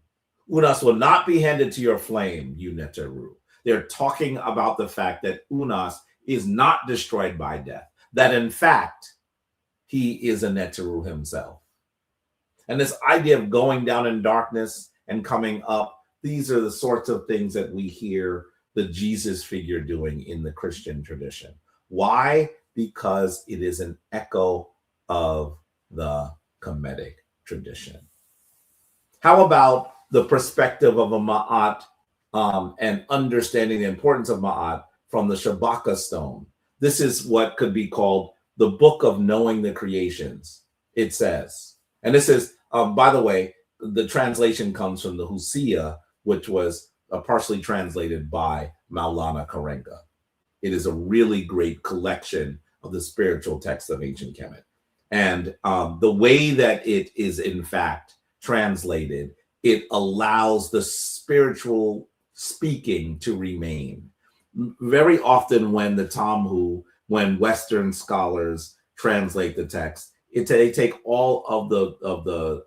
Unas will not be handed to your flame, you Neteru. They're talking about the fact that Unas is not destroyed by death, that in fact, he is a Neteru himself. And this idea of going down in darkness and coming up, these are the sorts of things that we hear the Jesus figure doing in the Christian tradition. Why? Because it is an echo of the Kemetic tradition. How about the perspective of a Ma'at and understanding the importance of Ma'at from the Shabaka stone? This is what could be called the book of knowing the creations, it says. And this is, by the way, the translation comes from the Husia, which was partially translated by Maulana Karenga. It is a really great collection of the spiritual texts of ancient Kemet. And the way that it is in fact translated, it allows the spiritual speaking to remain. Very often when the Talmud, when Western scholars translate the text, they take all of the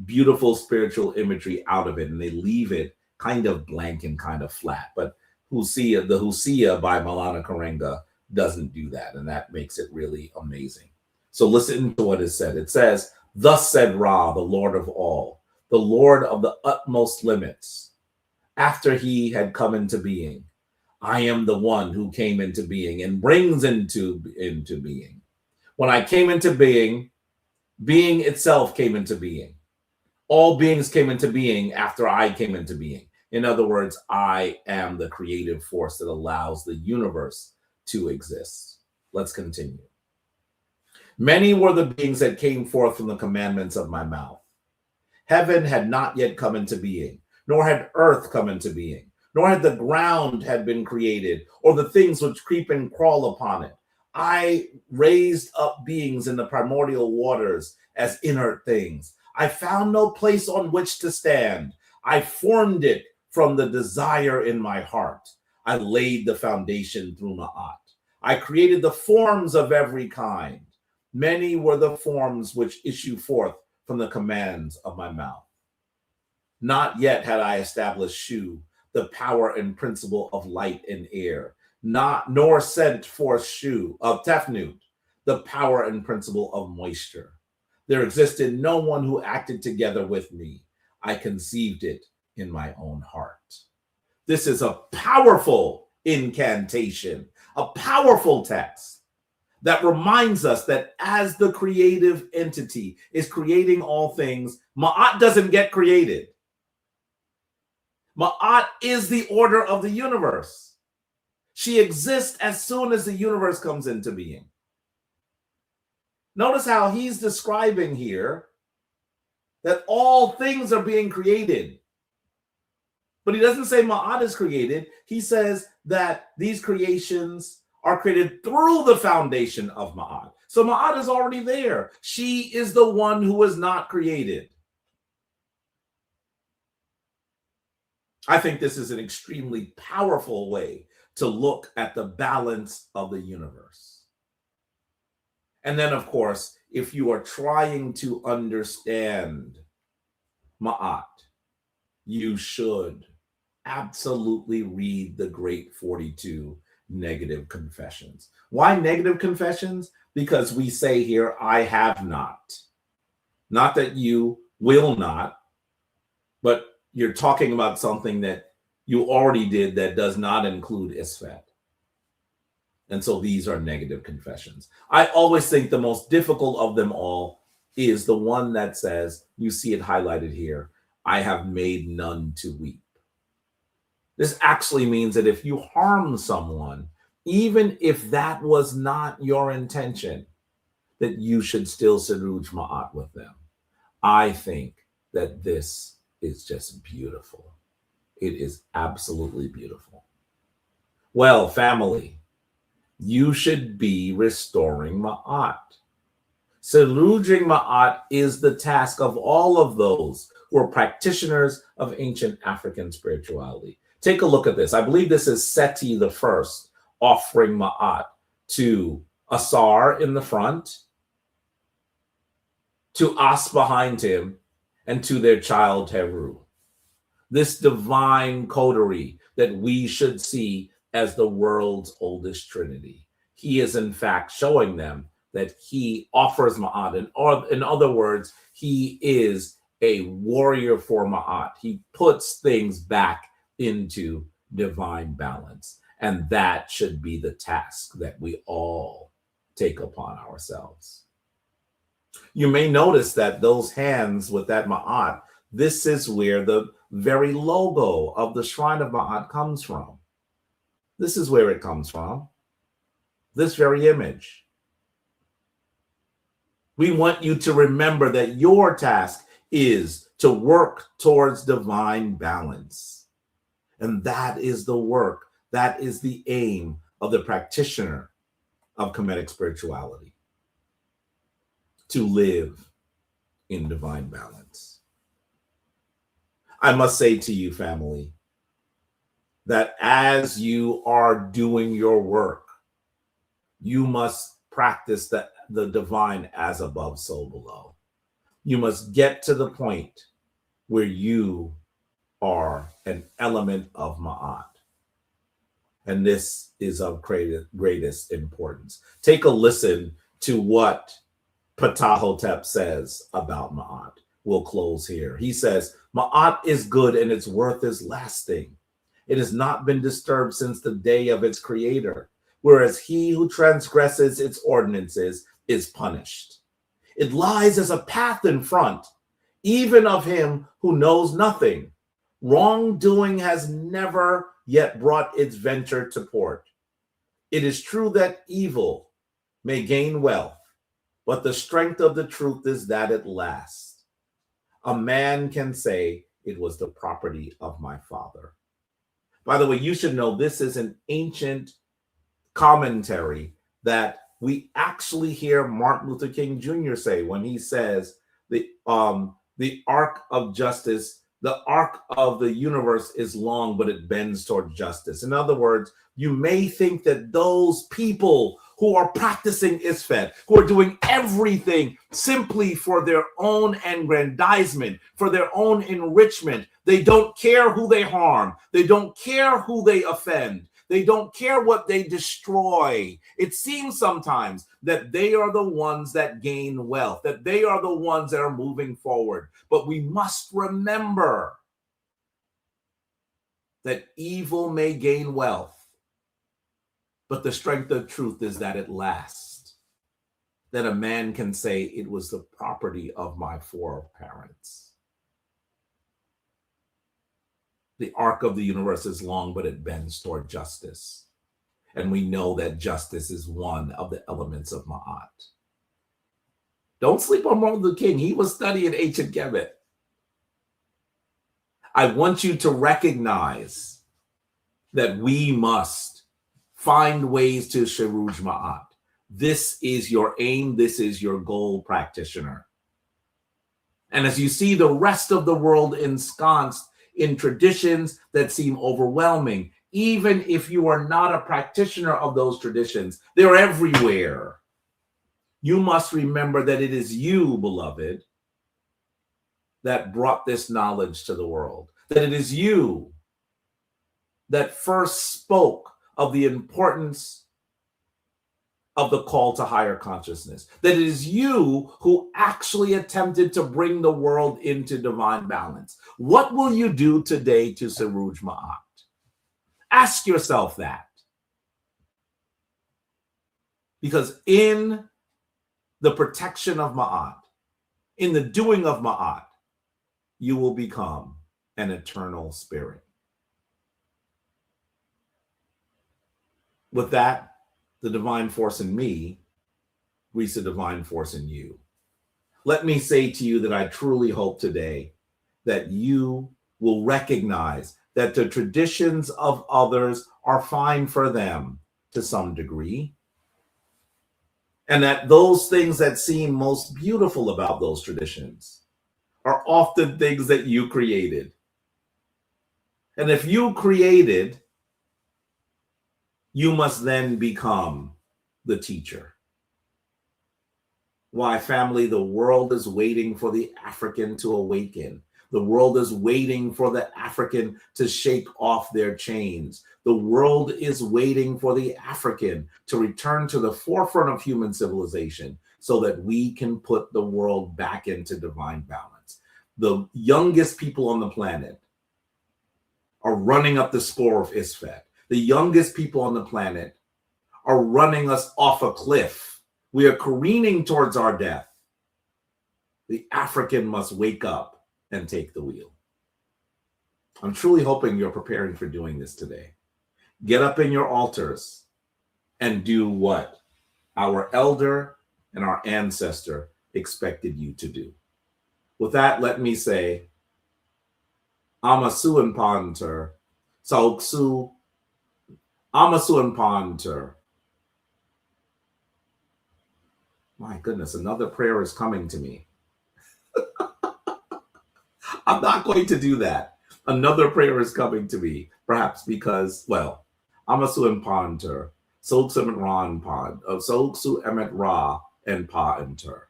beautiful spiritual imagery out of it and they leave it kind of blank and kind of flat. But the Husia by Maulana Karenga doesn't do that, and that makes it really amazing. So listen to what is said. It says, thus said Ra, the Lord of all, the Lord of the utmost limits, after he had come into being. I am the one who came into being and brings into being. When I came into being, being itself came into being. All beings came into being after I came into being. In other words, I am the creative force that allows the universe to exist. Let's continue. Many were the beings that came forth from the commandments of my mouth. Heaven had not yet come into being, nor had earth come into being, nor had the ground had been created, or the things which creep and crawl upon it. I raised up beings in the primordial waters as inert things. I found no place on which to stand. I formed it from the desire in my heart. I laid the foundation through Ma'at. I created the forms of every kind. Many were the forms which issue forth from the commands of my mouth. Not yet had I established Shu, the power and principle of light and air, nor sent forth Shu of Tefnut, the power and principle of moisture. There existed no one who acted together with me. I conceived it in my own heart. This is a powerful incantation, a powerful text that reminds us that as the creative entity is creating all things, Ma'at doesn't get created. Ma'at is the order of the universe. She exists as soon as the universe comes into being. Notice how he's describing here that all things are being created. But he doesn't say Ma'at is created. He says that these creations are created through the foundation of Ma'at. So Ma'at is already there. She is the one who is not created. I think this is an extremely powerful way to look at the balance of the universe. And then, of course, if you are trying to understand Ma'at, you should absolutely read the Great 42 negative confessions. Why negative confessions? Because we say here, I have not. Not that you will not, but you're talking about something that you already did that does not include Isfet. And so these are negative confessions. I always think the most difficult of them all is the one that says, you see it highlighted here, I have made none to weep. This actually means that if you harm someone, even if that was not your intention, that you should still Seruj Ma'at with them. I think that this is just beautiful. It is absolutely beautiful. Well, family, you should be restoring Ma'at. Serujing Ma'at is the task of all of those who are practitioners of ancient African spirituality. Take a look at this. I believe this is Seti the First offering Ma'at to Asar in the front, to As behind him, and to their child Heru. This divine coterie that we should see as the world's oldest trinity. He is in fact showing them that he offers Ma'at. Or in other words, he is a warrior for Ma'at. He puts things back into divine balance. And that should be the task that we all take upon ourselves. You may notice that those hands with that Ma'at, this is where the very logo of the Shrine of Ma'at comes from. This is where it comes from. This very image. We want you to remember that your task is to work towards divine balance. And that is the work, that is the aim of the practitioner of Kemetic spirituality. To live in divine balance. I must say to you, family, that as you are doing your work, you must practice the divine as above, so below. You must get to the point where you are an element of Ma'at. And this is of greatest importance. Take a listen to what Ptahhotep says about Ma'at. We'll close here. He says, Ma'at is good and its worth is lasting. It has not been disturbed since the day of its creator, whereas he who transgresses its ordinances is punished. It lies as a path in front, even of him who knows nothing. Wrongdoing has never yet brought its venture to port. It is true that evil may gain wealth, but the strength of the truth is that it lasts. A man can say it was the property of my father. By the way, you should know this is an ancient commentary that we actually hear Martin Luther King Jr. say when he says the arc of justice, the arc of the universe is long, but it bends toward justice. In other words, you may think that those people who are practicing Isfet, who are doing everything simply for their own aggrandizement, for their own enrichment, they don't care who they harm, they don't care who they offend, they don't care what they destroy. It seems sometimes that they are the ones that gain wealth, that they are the ones that are moving forward. But we must remember that evil may gain wealth, but the strength of truth is that it lasts. That a man can say it was the property of my foreparents. The arc of the universe is long, but it bends toward justice. And we know that justice is one of the elements of Ma'at. Don't sleep on Martin Luther King. He was studying ancient Kemet. I want you to recognize that we must find ways to Sheruj Ma'at. This is your aim. This is your goal, practitioner. And as you see the rest of the world ensconced in traditions that seem overwhelming, even if you are not a practitioner of those traditions, they're everywhere. You must remember that it is you, beloved, that brought this knowledge to the world. That it is you that first spoke of the importance of the call to higher consciousness. That it is you who actually attempted to bring the world into divine balance. What will you do today to Saruj Ma'at? Ask yourself that. Because in the protection of Ma'at, in the doing of Ma'at, you will become an eternal spirit. With that, the divine force in me meets the divine force in you. Let me say to you that I truly hope today that you will recognize that the traditions of others are fine for them to some degree, and that those things that seem most beautiful about those traditions are often things that you created. And if you created, you must then become the teacher. Why, family, the world is waiting for the African to awaken. The world is waiting for the African to shake off their chains. The world is waiting for the African to return to the forefront of human civilization so that we can put the world back into divine balance. The youngest people on the planet are running up the score of Isfet. The youngest people on the planet are running us off a cliff. We are careening towards our death. The African must wake up and take the wheel. I'm truly hoping you're preparing for doing this today. Get up in your altars and do what our elder and our ancestor expected you to do. With that, let me say, Amasu and Panter, Sauksu, Amasu and Panter. My goodness, another prayer is coming to me. I'm not going to do that. Another prayer is coming to me, perhaps because, well, Amasu and Panter, Sauksu and Ran Pan, Sauksu Emet Ra and Pa Enter.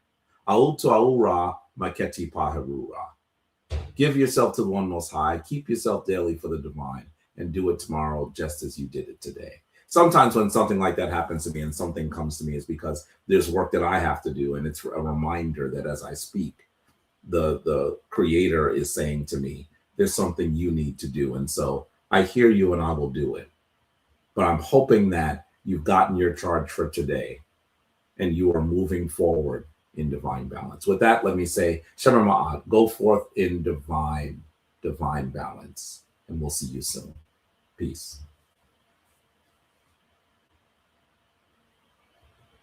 Autu Aura Maketi Paharura. Give yourself to the one most high, keep yourself daily for the divine, and do it tomorrow just as you did it today. Sometimes when something like that happens to me and something comes to me, it's because there's work that I have to do, and it's a reminder that as I speak, the creator is saying to me, there's something you need to do. And so I hear you and I will do it. But I'm hoping that you've gotten your charge for today and you are moving forward in divine balance. With that, let me say, Shema Ma'at, go forth in divine balance, and we'll see you soon. Peace.